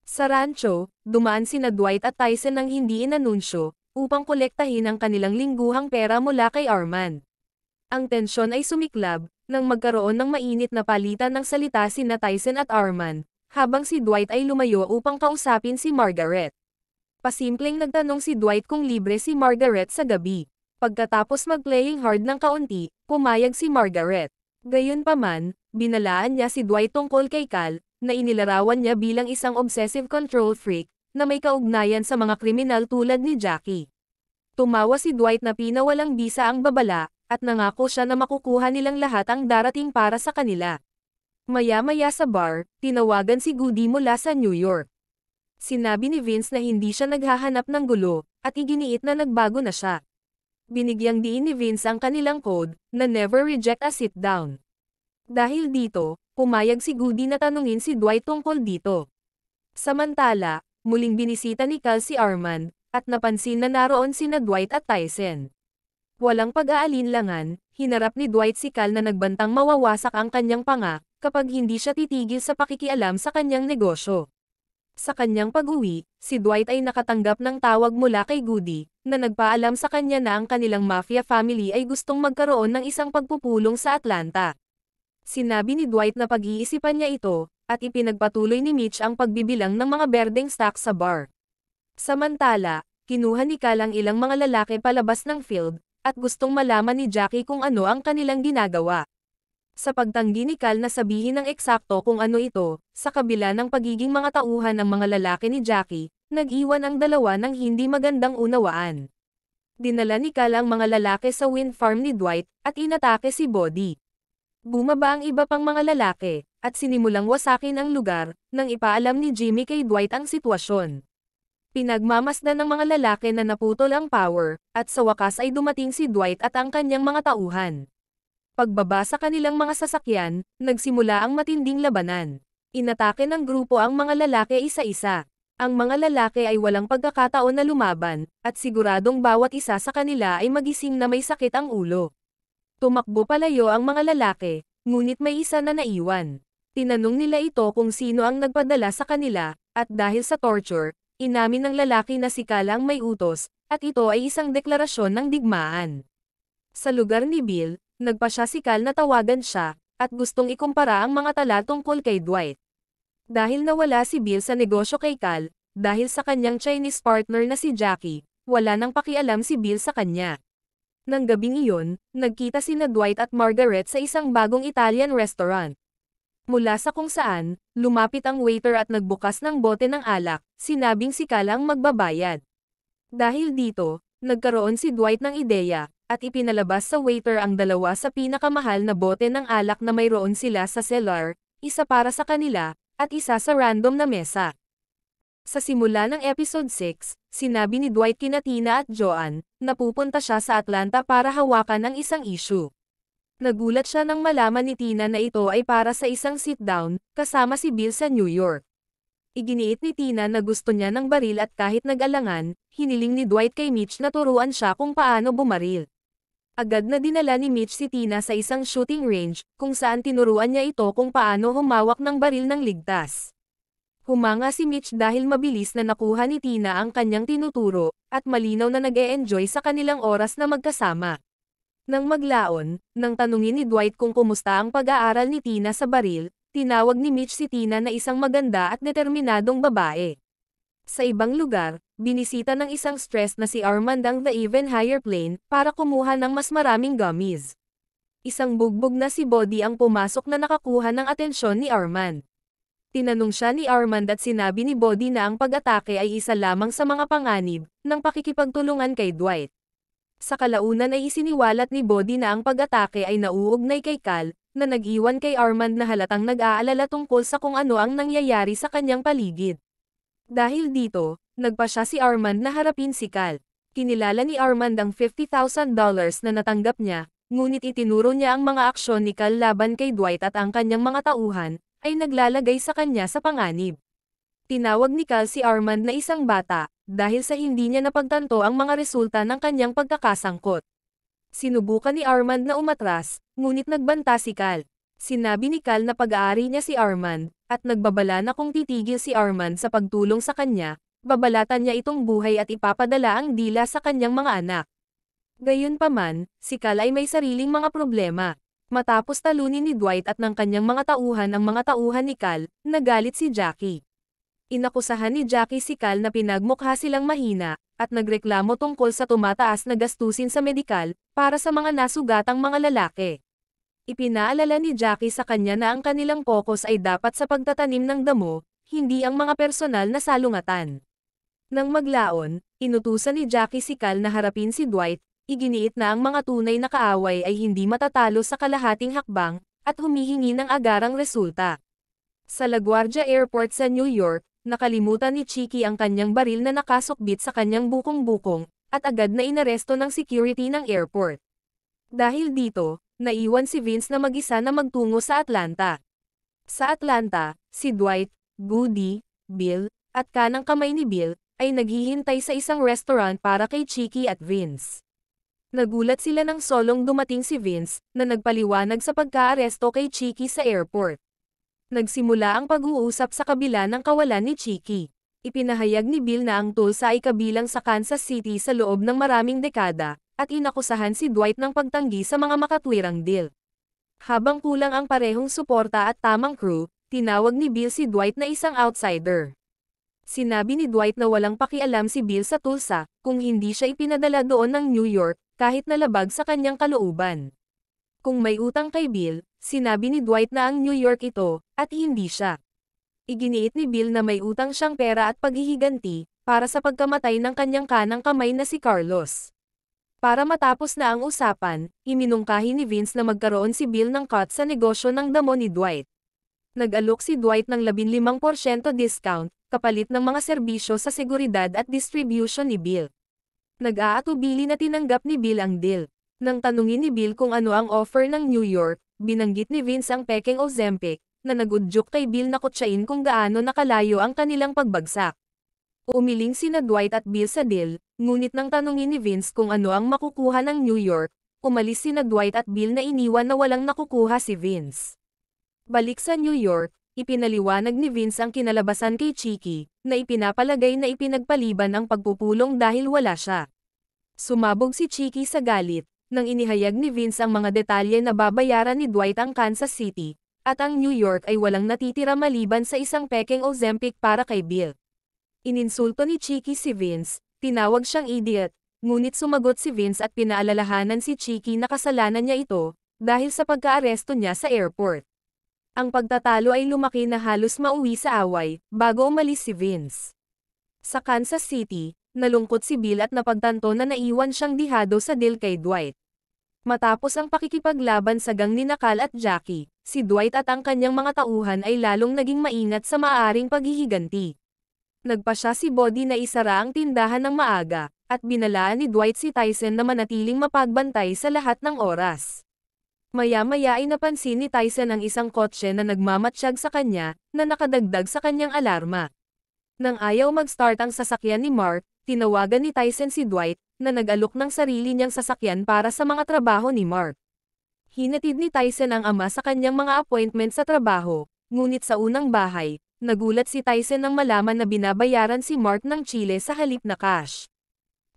Sa rancho, dumaan sina Dwight at Tyson ng hindi inanunsyo, upang kolektahin ang kanilang lingguhang pera mula kay Armand. Ang tensyon ay sumiklab, nang magkaroon ng mainit na palitan ng salita sina Tyson at Armand, habang si Dwight ay lumayo upang kausapin si Margaret. Pasimpleng nagtanong si Dwight kung libre si Margaret sa gabi. Pagkatapos mag-playing hard ng kaunti, pumayag si Margaret. Gayunpaman, binalaan niya si Dwight tungkol kay Cal, na inilarawan niya bilang isang obsessive control freak, na may kaugnayan sa mga kriminal tulad ni Jackie. Tumawa si Dwight na pinawalang bisa ang babala, at nangako siya na makukuha nilang lahat ang darating para sa kanila. Maya-maya sa bar, tinawagan si Goody mula sa New York. Sinabi ni Vince na hindi siya naghahanap ng gulo, at iginiit na nagbago na siya. Binigyang diin ni Vince ang kanilang code, na never reject a sit-down. Dahil dito, pumayag si Goody na tanungin si Dwight tungkol dito. Samantala, muling binisita ni Cal si Armand, at napansin na naroon sina Dwight at Tyson. Walang pag-aalinlangan, hinarap ni Dwight si Cal na nagbantang mawawasak ang kanyang panga, kapag hindi siya titigil sa pakikialam sa kanyang negosyo. Sa kanyang pag-uwi, si Dwight ay nakatanggap ng tawag mula kay Goody, na nagpaalam sa kanya na ang kanilang mafia family ay gustong magkaroon ng isang pagpupulong sa Atlanta. Sinabi ni Dwight na pag-iisipan niya ito, at ipinagpatuloy ni Mitch ang pagbibilang ng mga berdeng stocks sa bar. Samantala, kinuha ni Cal ang ilang mga lalaki palabas ng field, at gustong malaman ni Jackie kung ano ang kanilang ginagawa. Sa pagtanggi ni Cal na sabihin ng eksakto kung ano ito, sa kabila ng pagiging mga tauhan ng mga lalaki ni Jackie, nag-iwan ang dalawa ng hindi magandang unawaan. Dinala ni Cal ang mga lalaki sa wind farm ni Dwight, at inatake si Bodhi. Bumaba ang iba pang mga lalaki, at sinimulang wasakin ang lugar, nang ipaalam ni Jimmy kay Dwight ang sitwasyon. Pinagmamasdan ng mga lalaki na naputol ang power, at sa wakas ay dumating si Dwight at ang kanyang mga tauhan. Pagbaba sa kanilang mga sasakyan, nagsimula ang matinding labanan. Inatake ng grupo ang mga lalaki isa-isa. Ang mga lalaki ay walang pagkakataon na lumaban, at siguradong bawat isa sa kanila ay magising na may sakit ang ulo. Tumakbo palayo ang mga lalaki, ngunit may isa na naiwan. Tinanong nila ito kung sino ang nagpadala sa kanila, at dahil sa torture, inamin ng lalaki na si Cal ang may utos, at ito ay isang deklarasyon ng digmaan. Sa lugar ni Bill, nagpasya si Cal na tawagan siya, at gustong ikumpara ang mga tala tungkol kay Dwight. Dahil nawala si Bill sa negosyo kay Cal, dahil sa kanyang Chinese partner na si Jackie, wala nang pakialam si Bill sa kanya. Nang gabing iyon, nagkita sina Dwight at Margaret sa isang bagong Italian restaurant. Mula sa kung saan, lumapit ang waiter at nagbukas ng bote ng alak, sinabing si Cal ang magbabayad. Dahil dito, nagkaroon si Dwight ng ideya, at ipinalabas sa waiter ang dalawa sa pinakamahal na bote ng alak na mayroon sila sa cellar, isa para sa kanila, at isa sa random na mesa. Sa simula ng episode 6, sinabi ni Dwight kina Tina at Joanne, na pupunta siya sa Atlanta para hawakan ang isang issue. Nagulat siya nang malaman ni Tina na ito ay para sa isang sit-down, kasama si Bill sa New York. Iginiit ni Tina na gusto niya ng baril at kahit nag-alangan, hiniling ni Dwight kay Mitch na turuan siya kung paano bumaril. Agad na dinala ni Mitch si Tina sa isang shooting range, kung saan tinuruan niya ito kung paano humawak ng baril ng ligtas. Humanga si Mitch dahil mabilis na nakuha ni Tina ang kanyang tinuturo, at malinaw na nag-e-enjoy sa kanilang oras na magkasama. Nang maglaon, nang tanungin ni Dwight kung kumusta ang pag-aaral ni Tina sa baril, tinawag ni Mitch si Tina na isang maganda at determinadong babae. Sa ibang lugar, binisita ng isang stressed na si Armand ang The Even Higher Plane para kumuha ng mas maraming gummies. Isang bugbog na si Bodhi ang pumasok na nakakuha ng atensyon ni Armand. Tinanong siya ni Armand at sinabi ni Bodhi na ang pag-atake ay isa lamang sa mga panganib ng pakikipagtulungan kay Dwight. Sa kalaunan ay isiniwalat ni Bodhi na ang pag-atake ay nauugnay kay Cal, na nag-iwan kay Armand na halatang nag-aalala tungkol sa kung ano ang nangyayari sa kanyang paligid. Dahil dito, nagpasya si Armand na harapin si Cal. Kinilala ni Armand ang $50,000 na natanggap niya, ngunit itinuro niya ang mga aksyon ni Cal laban kay Dwight at ang kanyang mga tauhan, ay naglalagay sa kanya sa panganib. Tinawag ni Cal si Armand na isang bata, dahil sa hindi niya napagtanto ang mga resulta ng kanyang pagkakasangkot. Sinubukan ni Armand na umatras, ngunit nagbanta si Cal. Sinabi ni Cal na pag-aari niya si Armand, at nagbabala na kung titigil si Armand sa pagtulong sa kanya, babalatan niya itong buhay at ipapadala ang dila sa kanyang mga anak. Gayunpaman, si Cal ay may sariling mga problema. Matapos talunin ni Dwight at ng kanyang mga tauhan ang mga tauhan ni Cal, nagalit si Jackie. Inakusahan ni Jackie si Cal na pinagmukha silang mahina, at nagreklamo tungkol sa tumataas na gastusin sa medikal, para sa mga nasugatang mga lalaki. Ipinaalala ni Jackie sa kanya na ang kanilang focus ay dapat sa pagtatanim ng damo, hindi ang mga personal na salungatan. Nang maglaon, inutusan ni Jackie si Cal na harapin si Dwight, iginiit na ang mga tunay na kaaway ay hindi matatalo sa kalahating hakbang, at humihingi ng agarang resulta. Sa LaGuardia Airport sa New York, nakalimutan ni Chicky ang kanyang baril na nakasukbit sa kanyang bukong-bukong, at agad na inaresto ng security ng airport. Dahil dito, naiwan si Vince na mag-isa na magtungo sa Atlanta. Sa Atlanta, si Dwight, Goody, Bill, at kanang kamay ni Bill, ay naghihintay sa isang restaurant para kay Chicky at Vince. Nagulat sila nang solong dumating si Vince, na nagpaliwanag sa pagka-aresto kay Chicky sa airport. Nagsimula ang pag-uusap sa kabila ng kawalan ni Chicky. Ipinahayag ni Bill na ang Tulsa ay kabilang sa Kansas City sa loob ng maraming dekada, at inakusahan si Dwight ng pagtanggi sa mga makatwirang deal. Habang kulang ang parehong suporta at tamang crew, tinawag ni Bill si Dwight na isang outsider. Sinabi ni Dwight na walang pakialam si Bill sa Tulsa, kung hindi siya ipinadala doon ng New York, kahit nalabag sa kanyang kalooban. Kung may utang kay Bill, sinabi ni Dwight na ang New York ito, at hindi siya. Iginiit ni Bill na may utang siyang pera at paghihiganti, para sa pagkamatay ng kanyang kanang kamay na si Carlos. Para matapos na ang usapan, iminungkahi ni Vince na magkaroon si Bill ng cut sa negosyo ng damo ni Dwight. Nag-alok si Dwight ng 15% discount, kapalit ng mga serbisyo sa seguridad at distribution ni Bill. Nag-aatubili na tinanggap ni Bill ang deal. Nang tanungin ni Bill kung ano ang offer ng New York, binanggit ni Vince ang pekeng Ozempic, na nagudyok kay Bill na kutsain kung gaano nakalayo ang kanilang pagbagsak. Umiling sina Dwight at Bill sa deal, ngunit nang tanungin ni Vince kung ano ang makukuha ng New York, umalis sina Dwight at Bill na iniwan na walang nakukuha si Vince. Balik sa New York, ipinaliwanag ni Vince ang kinalabasan kay Chicky, na ipinapalagay na ipinagpaliban ang pagpupulong dahil wala siya. Sumabog si Chicky sa galit, nang inihayag ni Vince ang mga detalye na babayaran ni Dwight ang Kansas City, at ang New York ay walang natitira maliban sa isang pekeng Ozempic para kay Bill. Ininsulto ni Chicky si Vince, tinawag siyang idiot, ngunit sumagot si Vince at pinaalalahanan si Chicky na kasalanan niya ito, dahil sa pagkaaresto niya sa airport. Ang pagtatalo ay lumaki na halos mauwi sa away, bago umalis si Vince. Sa Kansas City, nalungkot si Bill at napagtanto na naiwan siyang dihado sa deal kay Dwight. Matapos ang pakikipaglaban sa gang ni Cal at Jackie, si Dwight at ang kanyang mga tauhan ay lalong naging maingat sa maaaring paghihiganti. Nagpasya si Bodhi na isara ang tindahan ng maaga, at binalaan ni Dwight si Tyson na manatiling mapagbantay sa lahat ng oras. Maya-maya ay napansin ni Tyson ang isang kotse na nagmamatsyag sa kanya, na nakadagdag sa kanyang alarma. Nang ayaw mag-start ang sasakyan ni Mark, tinawagan ni Tyson si Dwight, na nag-alok ng sarili niyang sasakyan para sa mga trabaho ni Mark. Hinatid ni Tyson ang ama sa kanyang mga appointment sa trabaho, ngunit sa unang bahay, nagulat si Tyson nang malaman na binabayaran si Mark ng Chile sa halip na cash.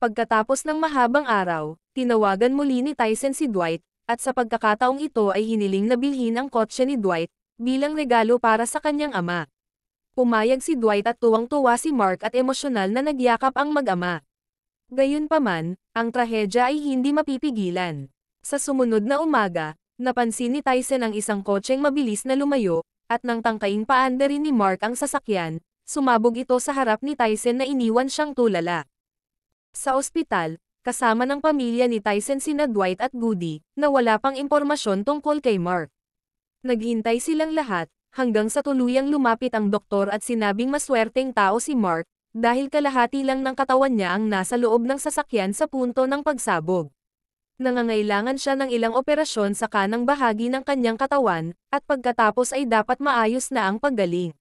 Pagkatapos ng mahabang araw, tinawagan muli ni Tyson si Dwight, at sa pagkakataong ito ay hiniling na bilhin ang kotse ni Dwight, bilang regalo para sa kanyang ama. Pumayag si Dwight at tuwang-tuwa si Mark at emosyonal na nagyakap ang mag-ama. Gayunpaman, ang trahedya ay hindi mapipigilan. Sa sumunod na umaga, napansin ni Tyson ang isang kotseng mabilis na lumayo, at nang tangkaing paandarin ni Mark ang sasakyan, sumabog ito sa harap ni Tyson na iniwan siyang tulala. Sa ospital, kasama ng pamilya ni Tyson sina Dwight at Goody, na wala pang impormasyon tungkol kay Mark. Naghintay silang lahat, hanggang sa tuluyang lumapit ang doktor at sinabing maswerteng tao si Mark, dahil kalahati lang ng katawan niya ang nasa loob ng sasakyan sa punto ng pagsabog. Nangangailangan siya ng ilang operasyon sa kanang bahagi ng kanyang katawan, at pagkatapos ay dapat maayos na ang paggaling.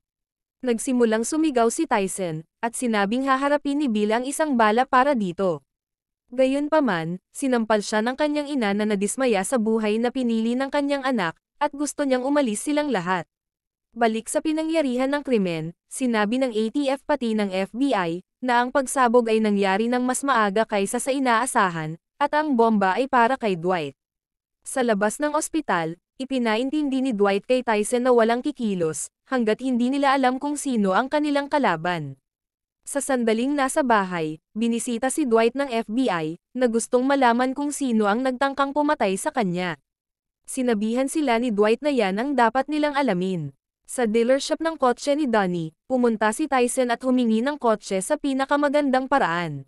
Nagsimulang sumigaw si Tyson, at sinabing haharapin ni Bill ang isang bala para dito. Gayunpaman, sinampal siya ng kanyang ina na nadismaya sa buhay na pinili ng kanyang anak, at gusto niyang umalis silang lahat. Balik sa pinangyarihan ng krimen, sinabi ng ATF pati ng FBI, na ang pagsabog ay nangyari ng mas maaga kaysa sa inaasahan, at ang bomba ay para kay Dwight. Sa labas ng ospital, ipinaintindi ni Dwight kay Tyson na walang kikilos, hanggat hindi nila alam kung sino ang kanilang kalaban. Sa sandaling nasa bahay, binisita si Dwight ng FBI, na gustong malaman kung sino ang nagtangkang pumatay sa kanya. Sinabihan sila ni Dwight na yan ang dapat nilang alamin. Sa dealership ng kotse ni Donnie, pumunta si Tyson at humingi ng kotse sa pinakamagandang paraan.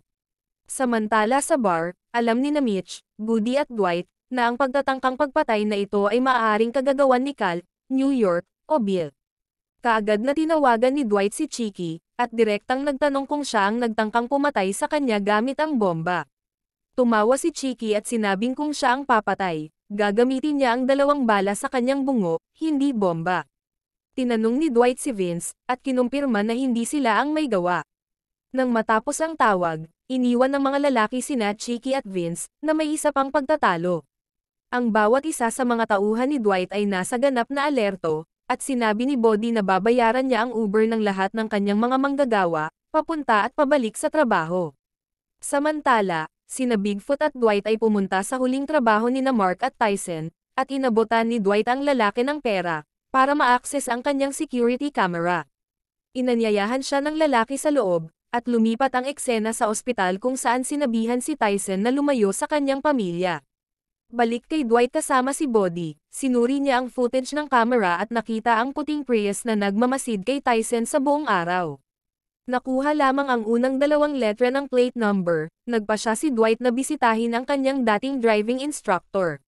Samantala sa bar, alam ni na Mitch, Goody at Dwight, na ang pagtatangkang pagpatay na ito ay maaaring kagagawan ni Cal, New York, o Bill. Kaagad na tinawagan ni Dwight si Chicky, at direktang nagtanong kung siya ang nagtangkang pumatay sa kanya gamit ang bomba. Tumawa si Chicky at sinabing kung siya ang papatay, gagamitin niya ang 2 bala sa kanyang bungo, hindi bomba. Tinanong ni Dwight si Vince, at kinumpirma na hindi sila ang may gawa. Nang matapos ang tawag, iniwan ng mga lalaki sina Chicky at Vince, na may isa pang pagtatalo. Ang bawat isa sa mga tauhan ni Dwight ay nasa ganap na alerto, at sinabi ni Bodhi na babayaran niya ang Uber ng lahat ng kanyang mga manggagawa, papunta at pabalik sa trabaho. Samantala, sina Bigfoot at Dwight ay pumunta sa huling trabaho ni na Mark at Tyson, at inabotan ni Dwight ang lalaki ng pera, para ma-access ang kanyang security camera. Inanyayahan siya ng lalaki sa loob, at lumipat ang eksena sa ospital kung saan sinabihan si Tyson na lumayo sa kanyang pamilya. Balik kay Dwight kasama si Bodhi, sinuri niya ang footage ng camera at nakita ang puting Prius na nagmamasid kay Tyson sa buong araw. Nakuha lamang ang unang 2 letra ng plate number, nagpa siya si Dwight na bisitahin ang kanyang dating driving instructor.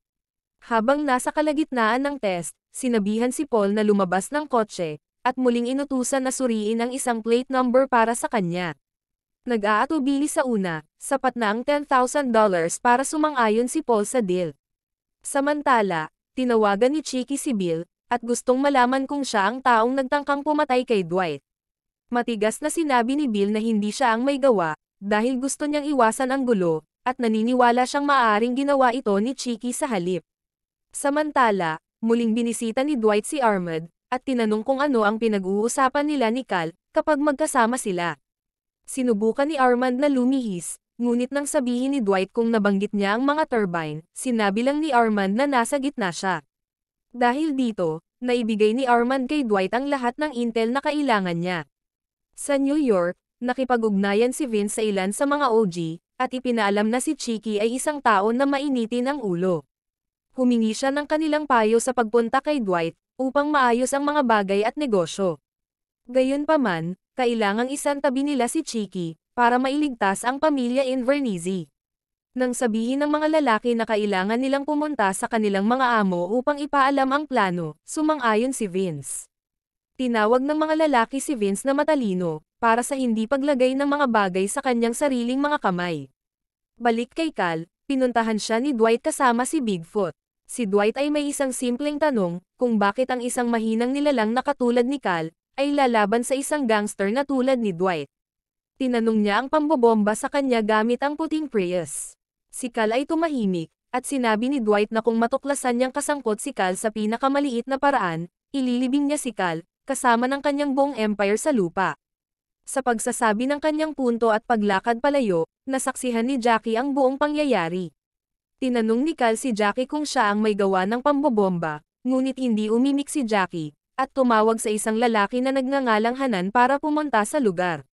Habang nasa kalagitnaan ng test, sinabihan si Paul na lumabas ng kotse, at muling inutusan na suriin ang isang plate number para sa kanya. Nag-aatubili sa una, sapat na ang $10,000 para sumang-ayon si Paul sa deal. Samantala, tinawagan ni Chicky si Bill, at gustong malaman kung siya ang taong nagtangkang pumatay kay Dwight. Matigas na sinabi ni Bill na hindi siya ang may gawa, dahil gusto niyang iwasan ang gulo, at naniniwala siyang maaaring ginawa ito ni Chicky sa halip. Samantala, muling binisita ni Dwight si Armand, at tinanong kung ano ang pinag-uusapan nila ni Cal, kapag magkasama sila. Sinubukan ni Armand na lumihis, ngunit nang sabihin ni Dwight kung nabanggit niya ang mga turbine, sinabi lang ni Armand na nasa gitna siya. Dahil dito, naibigay ni Armand kay Dwight ang lahat ng intel na kailangan niya. Sa New York, nakipag-ugnayan si Vince sa ilan sa mga OG, at ipinaalam na si Chicky ay isang tao na mainitin ang ulo. Humingi siya ng kanilang payo sa pagpunta kay Dwight, upang maayos ang mga bagay at negosyo. Gayunpaman, kailangang isantabi nila si Chicky, para mailigtas ang pamilya Invernizzi. Nang sabihin ng mga lalaki na kailangan nilang pumunta sa kanilang mga amo upang ipaalam ang plano, sumang-ayon si Vince. Tinawag ng mga lalaki si Vince na matalino, para sa hindi paglagay ng mga bagay sa kanyang sariling mga kamay. Balik kay Cal, pinuntahan siya ni Dwight kasama si Bigfoot. Si Dwight ay may isang simpleng tanong, kung bakit ang isang mahinang nilalang na katulad ni Cal, ay lalaban sa isang gangster na tulad ni Dwight. Tinanong niya ang pambobomba sa kanya gamit ang puting Prius. Si Cal ay tumahimik, at sinabi ni Dwight na kung matuklasan niyang kasangkot si Cal sa pinakamaliit na paraan, ililibing niya si Cal, kasama ng kanyang buong empire sa lupa. Sa pagsasabi ng kanyang punto at paglakad palayo, nasaksihan ni Jackie ang buong pangyayari. Tinanong ni Cal si Jackie kung siya ang may gawa ng pambobomba, ngunit hindi umimik si Jackie, at tumawag sa isang lalaki na nagngangalang Hanan para pumunta sa lugar.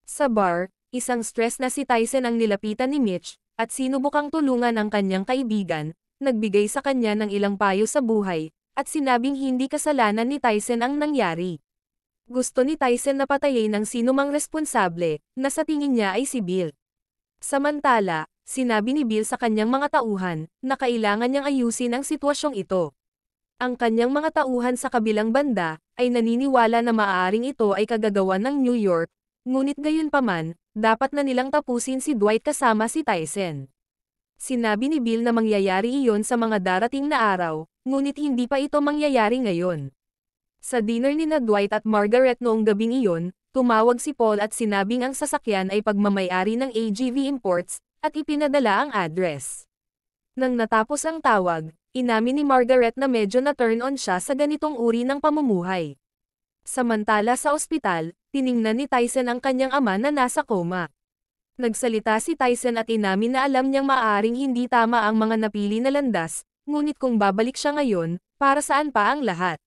Sa bar, isang stress na si Tyson ang nilapitan ni Mitch, at sinubukang tulungan ang kanyang kaibigan, nagbigay sa kanya ng ilang payo sa buhay, at sinabing hindi kasalanan ni Tyson ang nangyari. Gusto ni Tyson na patayin ng sinumang responsable, na sa tingin niya ay si Bill. Samantala, sinabi ni Bill sa kanyang mga tauhan, na kailangan niyang ayusin ang sitwasyong ito. Ang kanyang mga tauhan sa kabilang banda, ay naniniwala na maaaring ito ay kagagawan ng New York, ngunit gayunpaman, dapat na nilang tapusin si Dwight kasama si Tyson. Sinabi ni Bill na mangyayari iyon sa mga darating na araw, ngunit hindi pa ito mangyayari ngayon. Sa dinner ni na Dwight at Margaret noong gabing iyon, tumawag si Paul at sinabing ang sasakyan ay pagmamayari ng AGV Imports, at ipinadala ang address. Nang natapos ang tawag, inamin ni Margaret na medyo na-turn on siya sa ganitong uri ng pamumuhay. Samantala sa ospital, tiningnan ni Tyson ang kanyang ama na nasa coma. Nagsalita si Tyson at inamin na alam niyang maaaring hindi tama ang mga napili na landas, ngunit kung babalik siya ngayon, para saan pa ang lahat?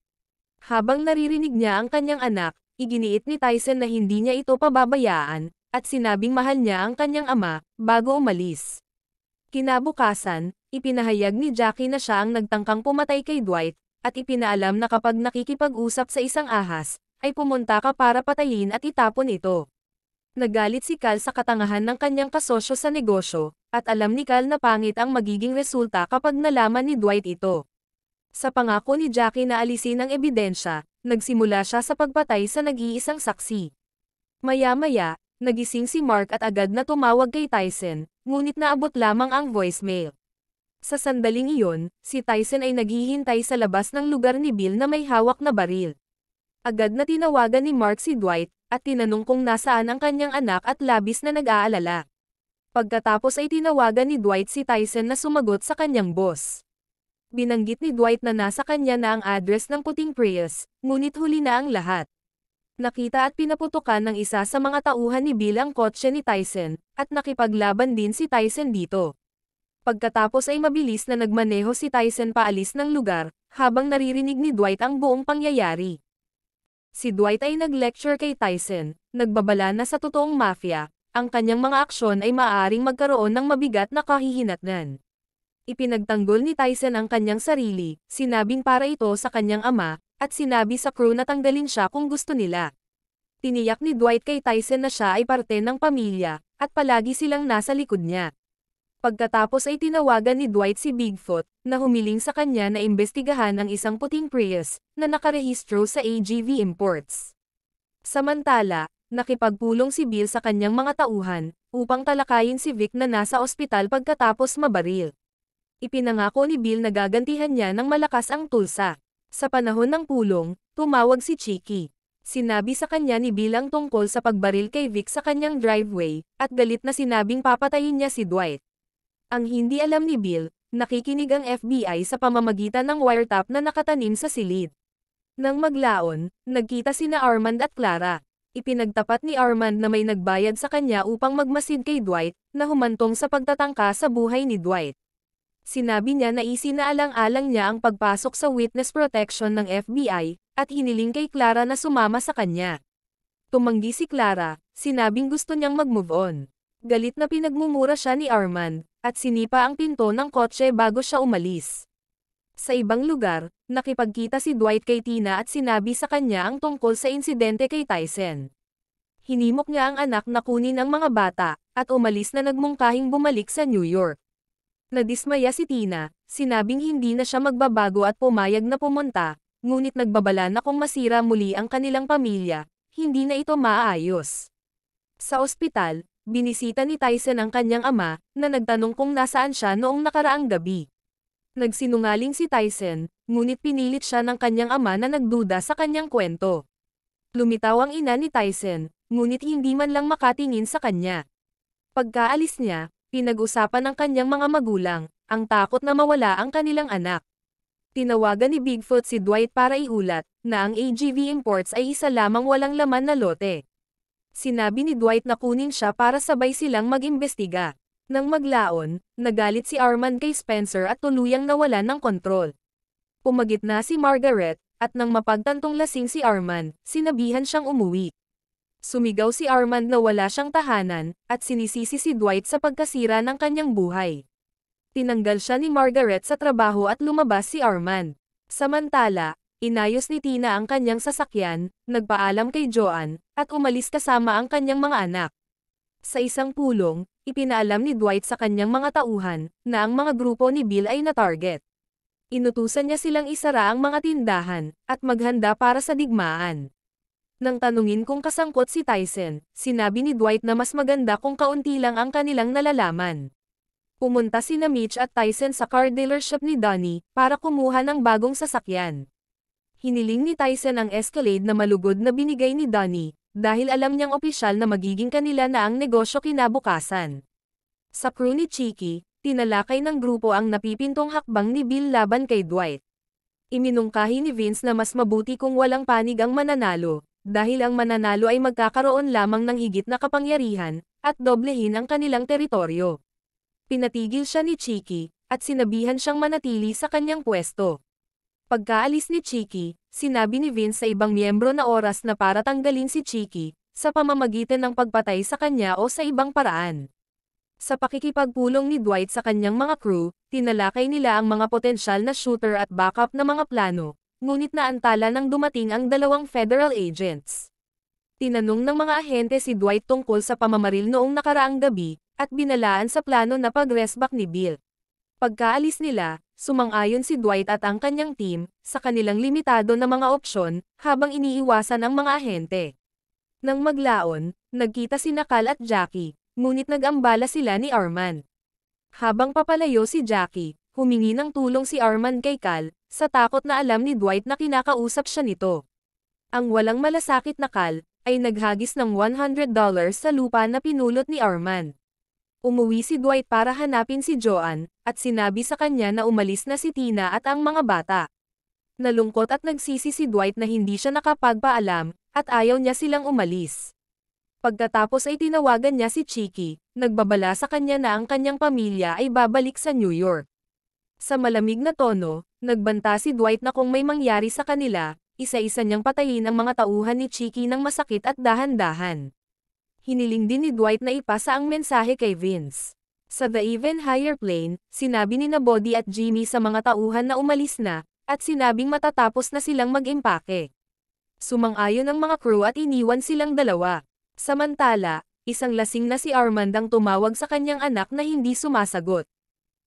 Habang naririnig niya ang kanyang anak, iginiit ni Tyson na hindi niya ito pababayaan, at sinabing mahal niya ang kanyang ama, bago umalis. Kinabukasan, ipinahayag ni Jackie na siya ang nagtangkang pumatay kay Dwight, at ipinaalam na kapag nakikipag-usap sa isang ahas, ay pumunta ka para patayin at itapon ito. Nagalit si Cal sa katangahan ng kanyang kasosyo sa negosyo, at alam ni Cal na pangit ang magiging resulta kapag nalaman ni Dwight ito. Sa pangako ni Jackie na alisin ang ebidensya, nagsimula siya sa pagpatay sa nag-iisang saksi. Maya-maya, nagising si Mark at agad na tumawag kay Tyson, ngunit naabot lamang ang voicemail. Sa sandaling iyon, si Tyson ay naghihintay sa labas ng lugar ni Bill na may hawak na baril. Agad na tinawagan ni Mark si Dwight, at tinanong kung nasaan ang kanyang anak at labis na nag-aalala. Pagkatapos ay tinawagan ni Dwight si Tyson na sumagot sa kanyang boss. Binanggit ni Dwight na nasa kanya na ang address ng puting Prius, ngunit huli na ang lahat. Nakita at pinaputukan ng isa sa mga tauhan ni Bill ang kotse ni Tyson, at nakipaglaban din si Tyson dito. Pagkatapos ay mabilis na nagmaneho si Tyson paalis ng lugar, habang naririnig ni Dwight ang buong pangyayari. Si Dwight ay nag-lecture kay Tyson, nagbabala na sa totoong mafia, ang kanyang mga aksyon ay maaaring magkaroon ng mabigat na kahihinatnan. Ipinagtanggol ni Tyson ang kanyang sarili, sinabing para ito sa kanyang ama, at sinabi sa crew na tanggalin siya kung gusto nila. Tiniyak ni Dwight kay Tyson na siya ay parte ng pamilya, at palagi silang nasa likod niya. Pagkatapos ay tinawagan ni Dwight si Bigfoot, na humiling sa kanya na imbestigahan ang isang puting Prius, na nakarehistro sa AGV Imports. Samantala, nakipagpulong si Bill sa kanyang mga tauhan, upang talakayin si Vic na nasa ospital pagkatapos mabaril. Ipinangako ni Bill na gagantihan niya ng malakas ang Tulsa. Sa panahon ng pulong, tumawag si Chicky. Sinabi sa kanya ni Bill ang tungkol sa pagbaril kay Vic sa kanyang driveway, at galit na sinabing papatayin niya si Dwight. Ang hindi alam ni Bill, nakikinig ang FBI sa pamamagitan ng wiretap na nakatanim sa silid. Nang maglaon, nagkita sina Armand at Clara. Ipinagtapat ni Armand na may nagbayad sa kanya upang magmasid kay Dwight, na humantong sa pagtatangka sa buhay ni Dwight. Sinabi niya na isinaalang-alang niya ang pagpasok sa witness protection ng FBI, at hiniling kay Clara na sumama sa kanya. Tumanggi si Clara, sinabing gusto niyang mag-move on. Galit na pinagmumura siya ni Armand, at sinipa ang pinto ng kotse bago siya umalis. Sa ibang lugar, nakipagkita si Dwight kay Tina at sinabi sa kanya ang tungkol sa insidente kay Tyson. Hinimok niya ang anak na kunin ang mga bata, at umalis na nagmungkahing bumalik sa New York. Nadismaya si Tina, sinabing hindi na siya magbabago at pumayag na pumunta, ngunit nagbabala na kung masira muli ang kanilang pamilya, hindi na ito maaayos. Sa ospital, binisita ni Tyson ang kanyang ama, na nagtanong kung nasaan siya noong nakaraang gabi. Nagsinungaling si Tyson, ngunit pinilit siya ng kanyang ama na nagduda sa kanyang kwento. Lumitaw ang ina ni Tyson, ngunit hindi man lang makatingin sa kanya. Pagkaalis niya, pinag-usapan ng kanyang mga magulang, ang takot na mawala ang kanilang anak. Tinawagan ni Bigfoot si Dwight para iulat, na ang AGV Imports ay isa lamang walang laman na lote. Sinabi ni Dwight na kunin siya para sabay silang mag-imbestiga. Nang maglaon, nagalit si Armand kay Spencer at tuluyang nawalan ng kontrol. Pumagitna si Margaret, at nang mapagtantong lasing si Armand, sinabihan siyang umuwi. Sumigaw si Armand na wala siyang tahanan, at sinisisi si Dwight sa pagkasira ng kanyang buhay. Tinanggal siya ni Margaret sa trabaho at lumabas si Armand. Samantala, inayos ni Tina ang kanyang sasakyan, nagpaalam kay Joanne, at umalis kasama ang kanyang mga anak. Sa isang pulong, ipinaalam ni Dwight sa kanyang mga tauhan, na ang mga grupo ni Bill ay na-target. Inutusan niya silang isara ang mga tindahan, at maghanda para sa digmaan. Nang tanungin kung kasangkot si Tyson, sinabi ni Dwight na mas maganda kung kaunti lang ang kanilang nalalaman. Pumunta sina Mitch at Tyson sa car dealership ni Donnie, para kumuha ng bagong sasakyan. Hiniling ni Tyson ang Escalade na malugod na binigay ni Donnie, dahil alam niyang opisyal na magiging kanila na ang negosyo kinabukasan. Sa crew ni Chicky, tinalakay ng grupo ang napipintong hakbang ni Bill laban kay Dwight. Iminungkahi ni Vince na mas mabuti kung walang panig ang mananalo, dahil ang mananalo ay magkakaroon lamang ng higit na kapangyarihan, at doblehin ang kanilang teritoryo. Pinatigil siya ni Chicky, at sinabihan siyang manatili sa kanyang pwesto. Pagkaalis ni Chicky, sinabi ni Vince sa ibang miyembro na oras na para tanggalin si Chicky, sa pamamagitan ng pagpatay sa kanya o sa ibang paraan. Sa pakikipagpulong ni Dwight sa kanyang mga crew, tinalakay nila ang mga potensyal na shooter at backup na mga plano, ngunit naantala nang dumating ang dalawang federal agents. Tinanong ng mga ahente si Dwight tungkol sa pamamaril noong nakaraang gabi, at binalaan sa plano na pag-resback ni Bill. Pagkaalis nila, sumang-ayon si Dwight at ang kanyang team, sa kanilang limitado na mga opsyon, habang iniiwasan ang mga ahente. Nang maglaon, nagkita sina Cal at Jackie, ngunit nag-ambala sila ni Armand. Habang papalayo si Jackie, humingi ng tulong si Armand kay Cal, sa takot na alam ni Dwight na kinakausap siya nito. Ang walang malasakit na Cal, ay naghagis ng $100 sa lupa na pinulot ni Armand. Umuwi si Dwight para hanapin si Joanne, at sinabi sa kanya na umalis na si Tina at ang mga bata. Nalungkot at nagsisi si Dwight na hindi siya nakapagpaalam, at ayaw niya silang umalis. Pagkatapos ay tinawagan niya si Chicky, nagbabala sa kanya na ang kanyang pamilya ay babalik sa New York. Sa malamig na tono, nagbanta si Dwight na kung may mangyari sa kanila, isa-isa niyang patayin ang mga tauhan ni Chicky ng masakit at dahan-dahan. Hiniling din ni Dwight na ipasa ang mensahe kay Vince. Sa The Even Higher Plane, sinabi ni na Bodhi at Jimmy sa mga tauhan na umalis na, at sinabing matatapos na silang mag-impake. Sumang-ayon ang mga crew at iniwan silang dalawa. Samantala, isang lasing na si Armand ang tumawag sa kanyang anak na hindi sumasagot.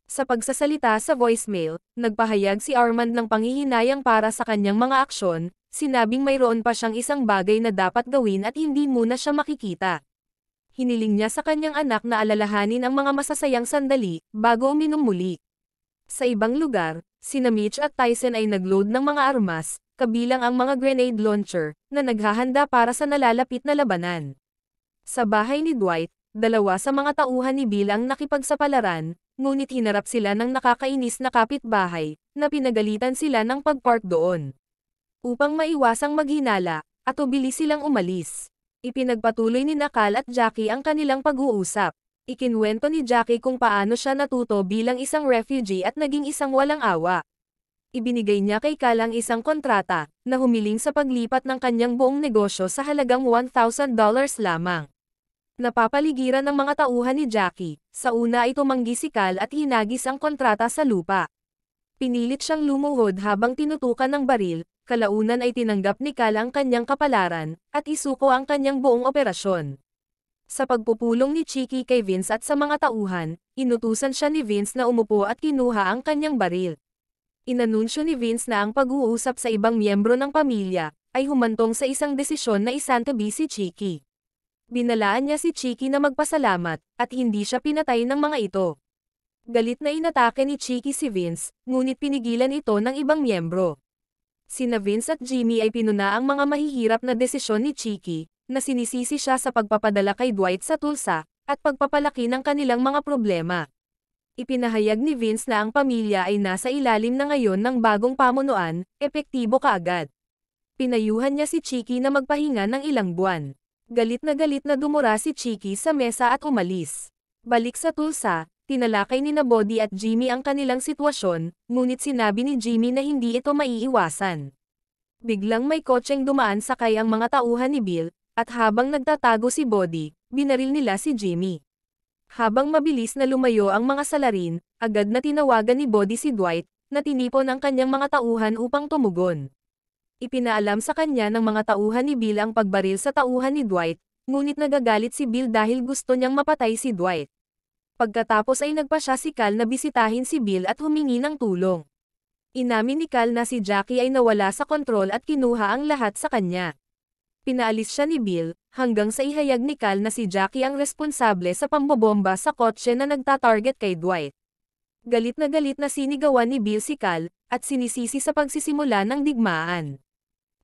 Sa pagsasalita sa voicemail, nagpahayag si Armand ng panghihinayang para sa kanyang mga aksyon, sinabing mayroon pa siyang isang bagay na dapat gawin at hindi muna siya makikita. Hiniling niya sa kanyang anak na alalahanin ang mga masasayang sandali, bago uminom muli. Sa ibang lugar, sina Mitch at Tyson ay nagload ng mga armas, kabilang ang mga grenade launcher, na naghahanda para sa nalalapit na labanan. Sa bahay ni Dwight, dalawa sa mga tauhan ni Bill ang nakipagsapalaran, ngunit hinarap sila ng nakakainis na kapitbahay, na pinagalitan sila ng pagpark doon. Upang maiwasang maghinala, at ubilis silang umalis. Ipinagpatuloy ni Cal at Jackie ang kanilang pag-uusap. Ikinwento ni Jackie kung paano siya natuto bilang isang refugee at naging isang walang awa. Ibinigay niya kay Cal ang isang kontrata, na humiling sa paglipat ng kanyang buong negosyo sa halagang $1,000 lamang. Napapaligiran ng mga tauhan ni Jackie, sa una ay tumanggi si Cal at hinagis ang kontrata sa lupa. Pinilit siyang lumuhod habang tinutukan ng baril, kalaunan ay tinanggap ni Cal ang kanyang kapalaran, at isuko ang kanyang buong operasyon. Sa pagpupulong ni Chicky kay Vince at sa mga tauhan, inutusan siya ni Vince na umupo at kinuha ang kanyang baril. Inanunsyo ni Vince na ang pag-uusap sa ibang miyembro ng pamilya, ay humantong sa isang desisyon na isantabi si Chicky. Binalaan niya si Chicky na magpasalamat, at hindi siya pinatay ng mga ito. Galit na inatake ni Chicky si Vince, ngunit pinigilan ito ng ibang miyembro. Sina Vince at Jimmy ay pinuna ang mga mahihirap na desisyon ni Chicky, na sinisisi siya sa pagpapadala kay Dwight sa Tulsa, at pagpapalaki ng kanilang mga problema. Ipinahayag ni Vince na ang pamilya ay nasa ilalim na ngayon ng bagong pamunuan, epektibo kaagad. Pinayuhan niya si Chicky na magpahinga ng ilang buwan. Galit na dumura si Chicky sa mesa at umalis. Balik sa Tulsa, tinalakay ni Body at Jimmy ang kanilang sitwasyon, ngunit sinabi ni Jimmy na hindi ito maiiwasan. Biglang may kotseng dumaan sakay ang mga tauhan ni Bill, at habang nagtatago si Body, binaril nila si Jimmy. Habang mabilis na lumayo ang mga salarin, agad na tinawagan ni Body si Dwight, na tinipon ang kanyang mga tauhan upang tumugon. Ipinaalam sa kanya ng mga tauhan ni Bill ang pagbaril sa tauhan ni Dwight, ngunit nagagalit si Bill dahil gusto niyang mapatay si Dwight. Pagkatapos ay nagpasya si Cal na bisitahin si Bill at humingi ng tulong. Inamin ni Cal na si Jackie ay nawala sa kontrol at kinuha ang lahat sa kanya. Pinaalis siya ni Bill, hanggang sa ihayag ni Cal na si Jackie ang responsable sa pambobomba sa kotse na nagtatarget kay Dwight. Galit na sinigawan ni Bill si Cal, at sinisisi sa pagsisimula ng digmaan.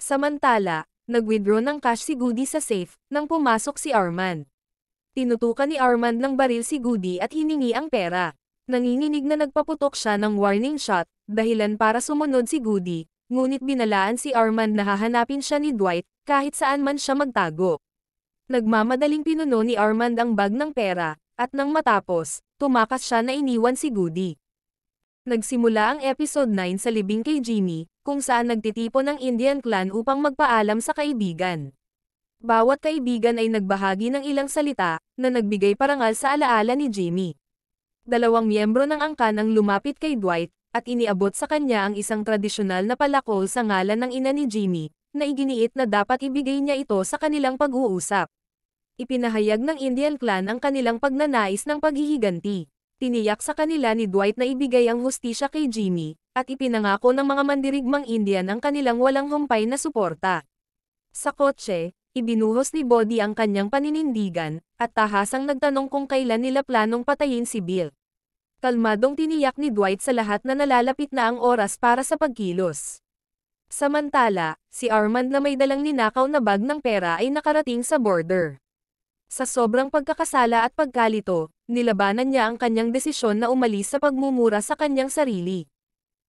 Samantala, nag-withdraw ng cash si Goody sa safe, nang pumasok si Armand. Tinutukan ni Armand ng baril si Goody at hiningi ang pera. Nanginginig na nagpaputok siya ng warning shot, dahilan para sumunod si Goody, ngunit binalaan si Armand na hahanapin siya ni Dwight, kahit saan man siya magtago. Nagmamadaling pinuno ni Armand ang bag ng pera, at nang matapos, tumakas siya na iniwan si Goody. Nagsimula ang episode 9 sa libing kay Jimmy, kung saan nagtitipon ng Indian clan upang magpaalam sa kaibigan. Bawat kaibigan ay nagbahagi ng ilang salita, na nagbigay parangal sa alaala ni Jimmy. Dalawang miyembro ng angkan ang lumapit kay Dwight, at iniabot sa kanya ang isang tradisyonal na palakol sa ngalan ng ina ni Jimmy, na iginiit na dapat ibigay niya ito sa kanilang pag-uusap. Ipinahayag ng Indian clan ang kanilang pagnanais ng paghihiganti. Tiniyak sa kanila ni Dwight na ibigay ang hustisya kay Jimmy, at ipinangako ng mga mandirigmang Indian ang kanilang walang humpay na suporta. Sa kotse, ibinuhos ni Body ang kanyang paninindigan, at tahasang nagtanong kung kailan nila planong patayin si Bill. Kalmadong tiniyak ni Dwight sa lahat na nalalapit na ang oras para sa pagkilos. Samantala, si Armand na may dalang ninakaw na bag ng pera ay nakarating sa border. Sa sobrang pagkakasala at pagkalito, nilabanan niya ang kanyang desisyon na umalis sa pagmumura sa kanyang sarili.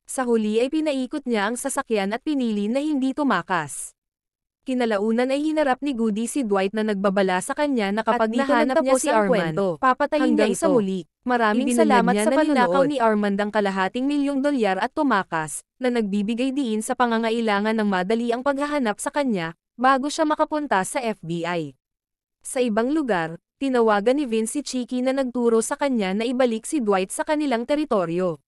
Sa huli ay pinaikot niya ang sasakyan at pinili na hindi tumakas. Kinalaunan ay hinarap ni Goody si Dwight na nagbabala sa kanya na kapag nahanap niya si Armand, papatayin niya ito. Sa muli. Maraming salamat sa paninakaw ni Armand ang $250,000 at tumakas, na nagbibigay diin sa pangangailangan ng madali ang paghahanap sa kanya, bago siya makapunta sa FBI. Sa ibang lugar, tinawagan ni Vince si Chicky na nagturo sa kanya na ibalik si Dwight sa kanilang teritoryo.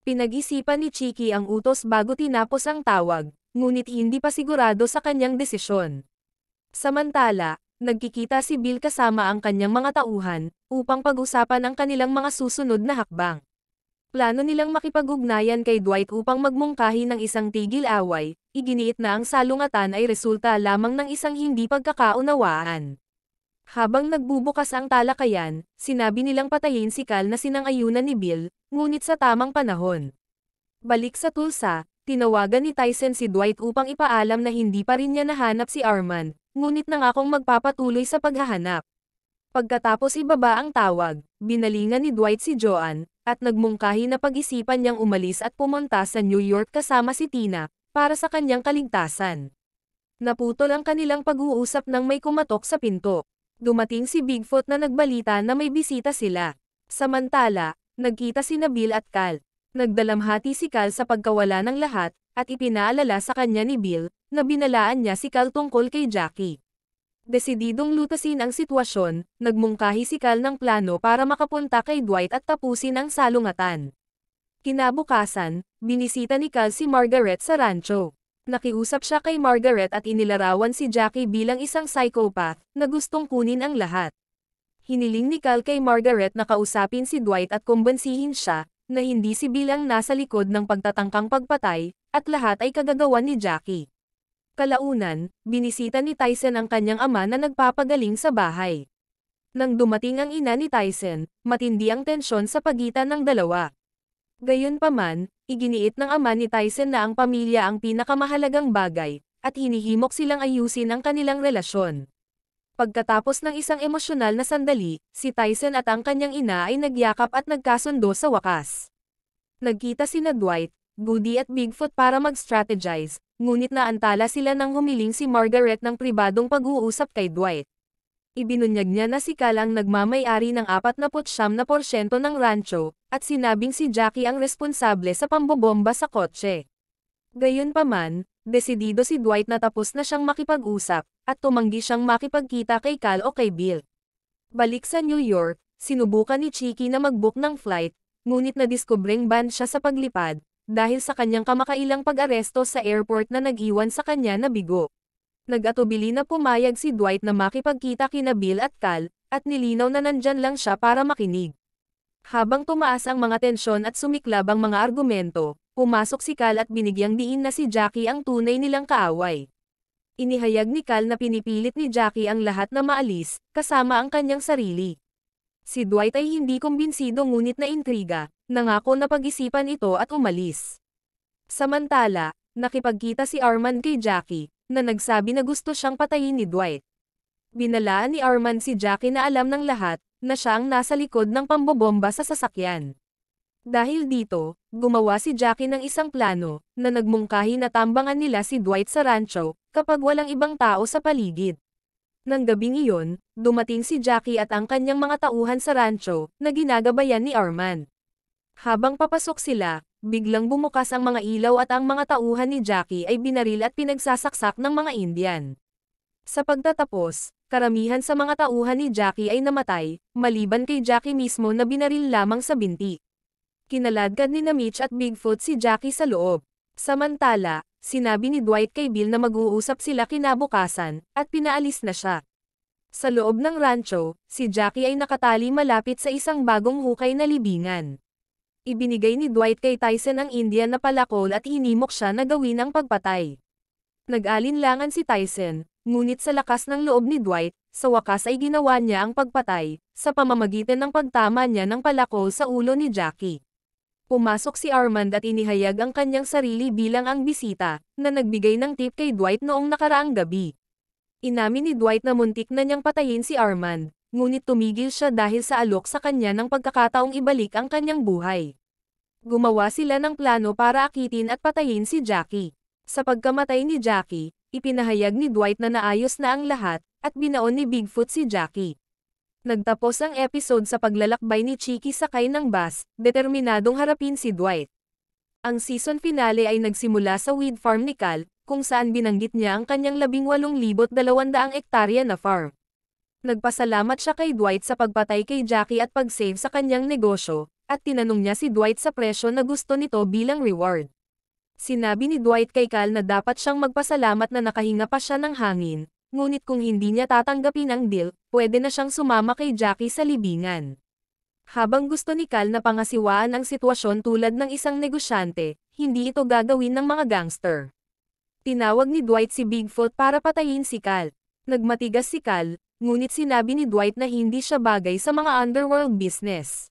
Pinag-isipan ni Chicky ang utos bago tinapos ang tawag, ngunit hindi pa sigurado sa kanyang desisyon. Samantala, nagkikita si Bill kasama ang kanyang mga tauhan, upang pag-usapan ang kanilang mga susunod na hakbang. Plano nilang makipag-ugnayan kay Dwight upang magmungkahi ng isang tigil-away, iginiit na ang salungatan ay resulta lamang ng isang hindi pagkakaunawaan. Habang nagbubukas ang talakayan, sinabi nilang patayin si Cal na sinang-ayunan ni Bill, ngunit sa tamang panahon. Balik sa Tulsa, tinawagan ni Tyson si Dwight upang ipaalam na hindi pa rin niya nahanap si Armand, ngunit nangakong magpapatuloy sa paghahanap. Pagkatapos ibaba ang tawag, binalingan ni Dwight si Joanne, at nagmungkahi na pag-isipan niyang umalis at pumunta sa New York kasama si Tina, para sa kanyang kaligtasan. Naputol ang kanilang pag-uusap nang may kumatok sa pinto. Dumating si Bigfoot na nagbalita na may bisita sila. Samantala, nagkita sina Bill at Cal. Nagdalamhati si Cal sa pagkawala ng lahat, at ipinaalala sa kanya ni Bill, na binalaan niya si Cal tungkol kay Jackie. Desididong lutasin ang sitwasyon, nagmungkahi si Cal ng plano para makapunta kay Dwight at tapusin ang salungatan. Kinabukasan, binisita ni Cal si Margaret sa rancho. Nakiusap siya kay Margaret at inilarawan si Jackie bilang isang psychopath na gustong kunin ang lahat. Hiniling ni Cal kay Margaret na kausapin si Dwight at kumbensihin siya na hindi si Bill ang nasa likod ng pagtatangkang pagpatay, at lahat ay kagagawan ni Jackie. Kalaunan, binisita ni Tyson ang kanyang ama na nagpapagaling sa bahay. Nang dumating ang ina ni Tyson, matindi ang tensyon sa pagitan ng dalawa. Gayunpaman, iginiit ng ama ni Tyson na ang pamilya ang pinakamahalagang bagay, at hinihimok silang ayusin ang kanilang relasyon. Pagkatapos ng isang emosyonal na sandali, si Tyson at ang kanyang ina ay nagyakap at nagkasundo sa wakas. Nagkita sina Dwight, Goody at Bigfoot para mag-strategize, ngunit naantala sila nang humiling si Margaret ng pribadong pag-uusap kay Dwight. Ibinunyag niya na si Cal ang nagmamay-ari ng 49% ng rancho, at sinabing si Jackie ang responsable sa pambobomba sa kotse. Gayunpaman, desidido si Dwight na tapos na siyang makipag-usap, at tumanggi siyang makipagkita kay Cal o kay Bill. Balik sa New York, sinubukan ni Chicky na mag-book ng flight, ngunit nadiskubreng banned siya sa paglipad, dahil sa kanyang kamakailang pag-aresto sa airport na nag-iwan sa kanya na bigo. Nag-atubili na pumayag si Dwight na makipagkita kina Bill at Cal, at nilinaw na nandyan lang siya para makinig. Habang tumaas ang mga tensyon at sumiklab ang mga argumento, pumasok si Cal at binigyang diin na si Jackie ang tunay nilang kaaway. Inihayag ni Cal na pinipilit ni Jackie ang lahat na maalis, kasama ang kanyang sarili. Si Dwight ay hindi kumbinsido ngunit naintriga, nangako na pag-isipan ito at umalis. Samantala, nakipagkita si Armand kay Jackie, na nagsabi na gusto siyang patayin ni Dwight. Binalaan ni Armand si Jackie na alam ng lahat, na siya ang nasa likod ng pambobomba sa sasakyan. Dahil dito, gumawa si Jackie ng isang plano, na nagmungkahi na tambangan nila si Dwight sa rancho, kapag walang ibang tao sa paligid. Nang gabing iyon, dumating si Jackie at ang kanyang mga tauhan sa rancho, na ginagabayan ni Armand. Habang papasok sila, biglang bumukas ang mga ilaw at ang mga tauhan ni Jackie ay binaril at pinagsasaksak ng mga Indian. Sa pagtatapos, karamihan sa mga tauhan ni Jackie ay namatay, maliban kay Jackie mismo na binaril lamang sa binti. Kinaladkad ni Mitch at Bigfoot si Jackie sa loob. Samantala, sinabi ni Dwight kay Bill na mag-uusap sila kinabukasan, at pinaalis na siya. Sa loob ng rancho, si Jackie ay nakatali malapit sa isang bagong hukay na libingan. Ibinigay ni Dwight kay Tyson ang Indian na palakol at hinimok siya na gawin ang pagpatay. Nag-alinlangan si Tyson, ngunit sa lakas ng loob ni Dwight, sa wakas ay ginawa niya ang pagpatay, sa pamamagitan ng pagtama niya ng palakol sa ulo ni Jackie. Pumasok si Armand at inihayag ang kanyang sarili bilang ang bisita, na nagbigay ng tip kay Dwight noong nakaraang gabi. Inamin ni Dwight na muntik na niyang patayin si Armand, ngunit tumigil siya dahil sa alok sa kanya ng pagkakataong ibalik ang kanyang buhay. Gumawa sila ng plano para akitin at patayin si Jackie. Sa pagkamatay ni Jackie, ipinahayag ni Dwight na naayos na ang lahat, at binaon ni Bigfoot si Jackie. Nagtapos ang episode sa paglalakbay ni Chicky sakay ng bus, determinadong harapin si Dwight. Ang season finale ay nagsimula sa weed farm ni Cal, kung saan binanggit niya ang kanyang 18,200 ektarya na farm. Nagpasalamat siya kay Dwight sa pagpatay kay Jackie at pag-save sa kanyang negosyo, at tinanong niya si Dwight sa presyo na gusto nito bilang reward. Sinabi ni Dwight kay Cal na dapat siyang magpasalamat na nakahinga pa siya ng hangin, ngunit kung hindi niya tatanggapin ang deal, pwede na siyang sumama kay Jackie sa libingan. Habang gusto ni Cal na pangasiwaan ang sitwasyon tulad ng isang negosyante, hindi ito gagawin ng mga gangster. Tinawag ni Dwight si Bigfoot para patayin si Cal. Nagmatigas si Cal, ngunit sinabi ni Dwight na hindi siya bagay sa mga underworld business.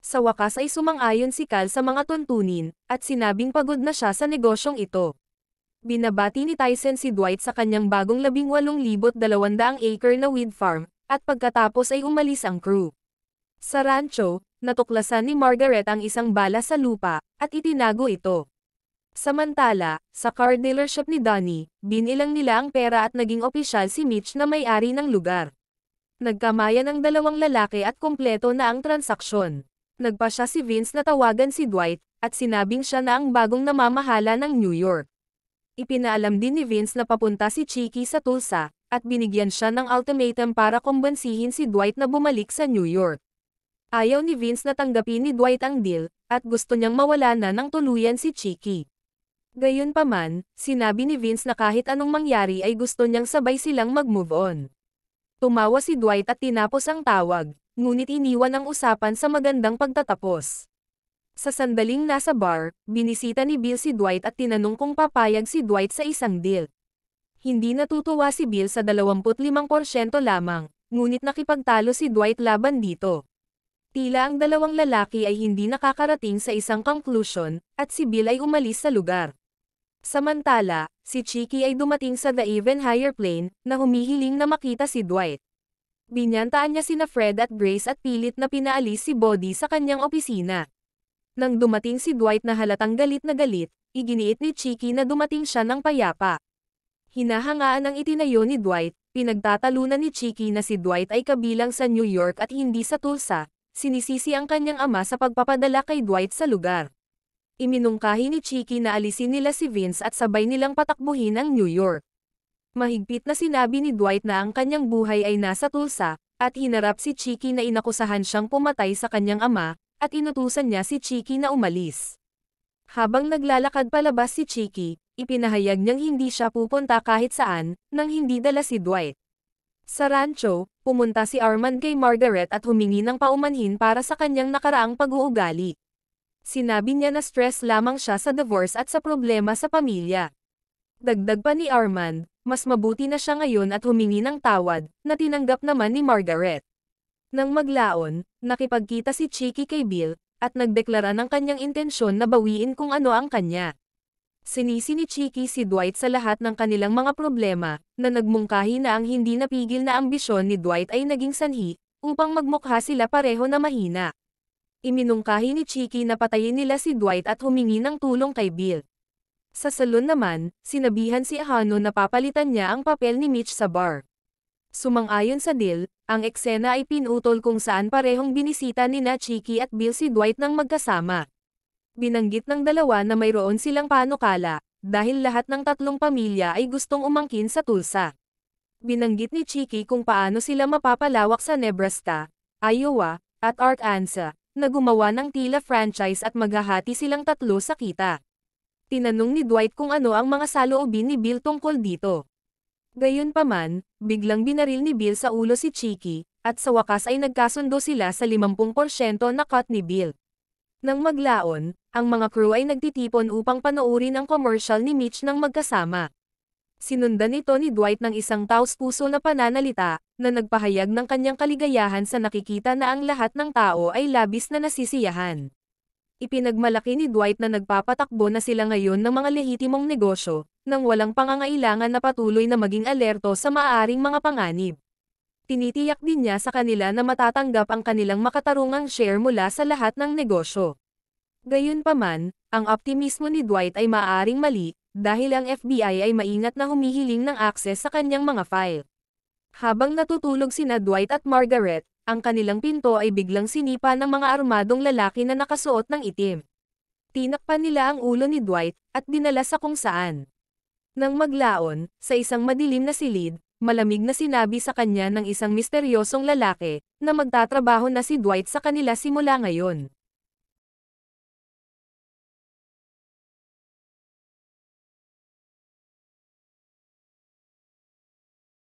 Sa wakas ay sumang-ayon si Cal sa mga tuntunin, at sinabing pagod na siya sa negosyong ito. Binabati ni Tyson si Dwight sa kanyang bagong 18,200 acre na weed farm, at pagkatapos ay umalis ang crew. Sa rancho, natuklasan ni Margaret ang isang bala sa lupa, at itinago ito. Samantala, sa car dealership ni Donnie, binilang nila ang pera at naging opisyal si Mitch na may-ari ng lugar. Nagkamayan ang dalawang lalaki at kumpleto na ang transaksyon. Nagpa siya si Vince na tawagan si Dwight, at sinabing siya na ang bagong namamahala ng New York. Ipinaalam din ni Vince na papunta si Chicky sa Tulsa, at binigyan siya ng ultimatum para kumbansihin si Dwight na bumalik sa New York. Ayaw ni Vince na tanggapin ni Dwight ang deal, at gusto niyang mawala na ng tuluyan si Chicky. Gayunpaman, sinabi ni Vince na kahit anong mangyari ay gusto niyang sabay silang mag-move on. Tumawa si Dwight at tinapos ang tawag, ngunit iniwan ang usapan sa magandang pagtatapos. Sa sandaling nasa bar, binisita ni Bill si Dwight at tinanong kung papayag si Dwight sa isang deal. Hindi natutuwa si Bill sa 25% lamang, ngunit nakipagtalo si Dwight laban dito. Tila ang dalawang lalaki ay hindi nakakarating sa isang conclusion, at si Bill ay umalis sa lugar. Samantala, si Chicky ay dumating sa The Even Higher Plane, na humihiling na makita si Dwight. Binyantaan niya sina Fred at Grace at pilit na pinaalis si Bodhi sa kanyang opisina. Nang dumating si Dwight na halatang galit na galit, iginiit ni Chicky na dumating siya ng payapa. Hinahangaan ang itinayo ni Dwight, pinagtatalunan ni Chicky na si Dwight ay kabilang sa New York at hindi sa Tulsa. Sinisisi ang kanyang ama sa pagpapadala kay Dwight sa lugar. Iminungkahi ni Chicky na alisin nila si Vince at sabay nilang patakbuhin ang New York. Mahigpit na sinabi ni Dwight na ang kanyang buhay ay nasa Tulsa, at hinarap si Chicky na inakusahan siyang pumatay sa kanyang ama, at inutusan niya si Chicky na umalis. Habang naglalakad palabas si Chicky, ipinahayag niyang hindi siya pupunta kahit saan, nang hindi dala si Dwight. Sa rancho, pumunta si Armand kay Margaret at humingi ng paumanhin para sa kanyang nakaraang pag-uugali. Sinabi niya na stress lamang siya sa divorce at sa problema sa pamilya. Dagdag pa ni Armand, mas mabuti na siya ngayon at humingi ng tawad, na tinanggap naman ni Margaret. Nang maglaon, nakipagkita si Chicky kay Bill, at nagdeklara ng kanyang intensyon na bawiin kung ano ang kanya. Sinisi ni Chicky si Dwight sa lahat ng kanilang mga problema, na nagmungkahi na ang hindi napigil na ambisyon ni Dwight ay naging sanhi, upang magmukha sila pareho na mahina. Iminungkahi ni Chicky na patayin nila si Dwight at humingi ng tulong kay Bill. Sa salon naman, sinabihan si Ahano na papalitan niya ang papel ni Mitch sa bar. Sumang-ayon sa deal, ang eksena ay pinutol kung saan parehong binisita nina Chicky at Bill si Dwight ng magkasama. Binanggit ng dalawa na mayroon silang panukala, dahil lahat ng tatlong pamilya ay gustong umangkin sa Tulsa. Binanggit ni Chicky kung paano sila mapapalawak sa Nebraska, Iowa, at Arkansas, na gumawa ng tila franchise at maghahati silang tatlo sa kita. Tinanong ni Dwight kung ano ang mga saloobin ni Bill tungkol dito. Gayunpaman, biglang binaril ni Bill sa ulo si Chicky, at sa wakas ay nagkasundo sila sa 50% na cut ni Bill. Nang maglaon, ang mga crew ay nagtitipon upang panoorin ang commercial ni Mitch ng magkasama. Sinundan ito ni Dwight ng isang taos-puso na pananalita, na nagpahayag ng kanyang kaligayahan sa nakikita na ang lahat ng tao ay labis na nasisiyahan. Ipinagmalaki ni Dwight na nagpapatakbo na sila ngayon ng mga lehitimong negosyo, nang walang pangangailangan na patuloy na maging alerto sa maaaring mga panganib. Tinitiyak din niya sa kanila na matatanggap ang kanilang makatarungang share mula sa lahat ng negosyo. Gayunpaman, ang optimismo ni Dwight ay maaaring mali, dahil ang FBI ay maingat na humihiling ng akses sa kanyang mga file. Habang natutulog sina Dwight at Margaret, ang kanilang pinto ay biglang sinipa ng mga armadong lalaki na nakasuot ng itim. Tinakpan nila ang ulo ni Dwight, at dinala sa kung saan. Nang maglaon, sa isang madilim na silid, malamig na sinabi sa kanya ng isang misteryosong lalaki, na magtatrabaho na si Dwight sa kanila simula ngayon.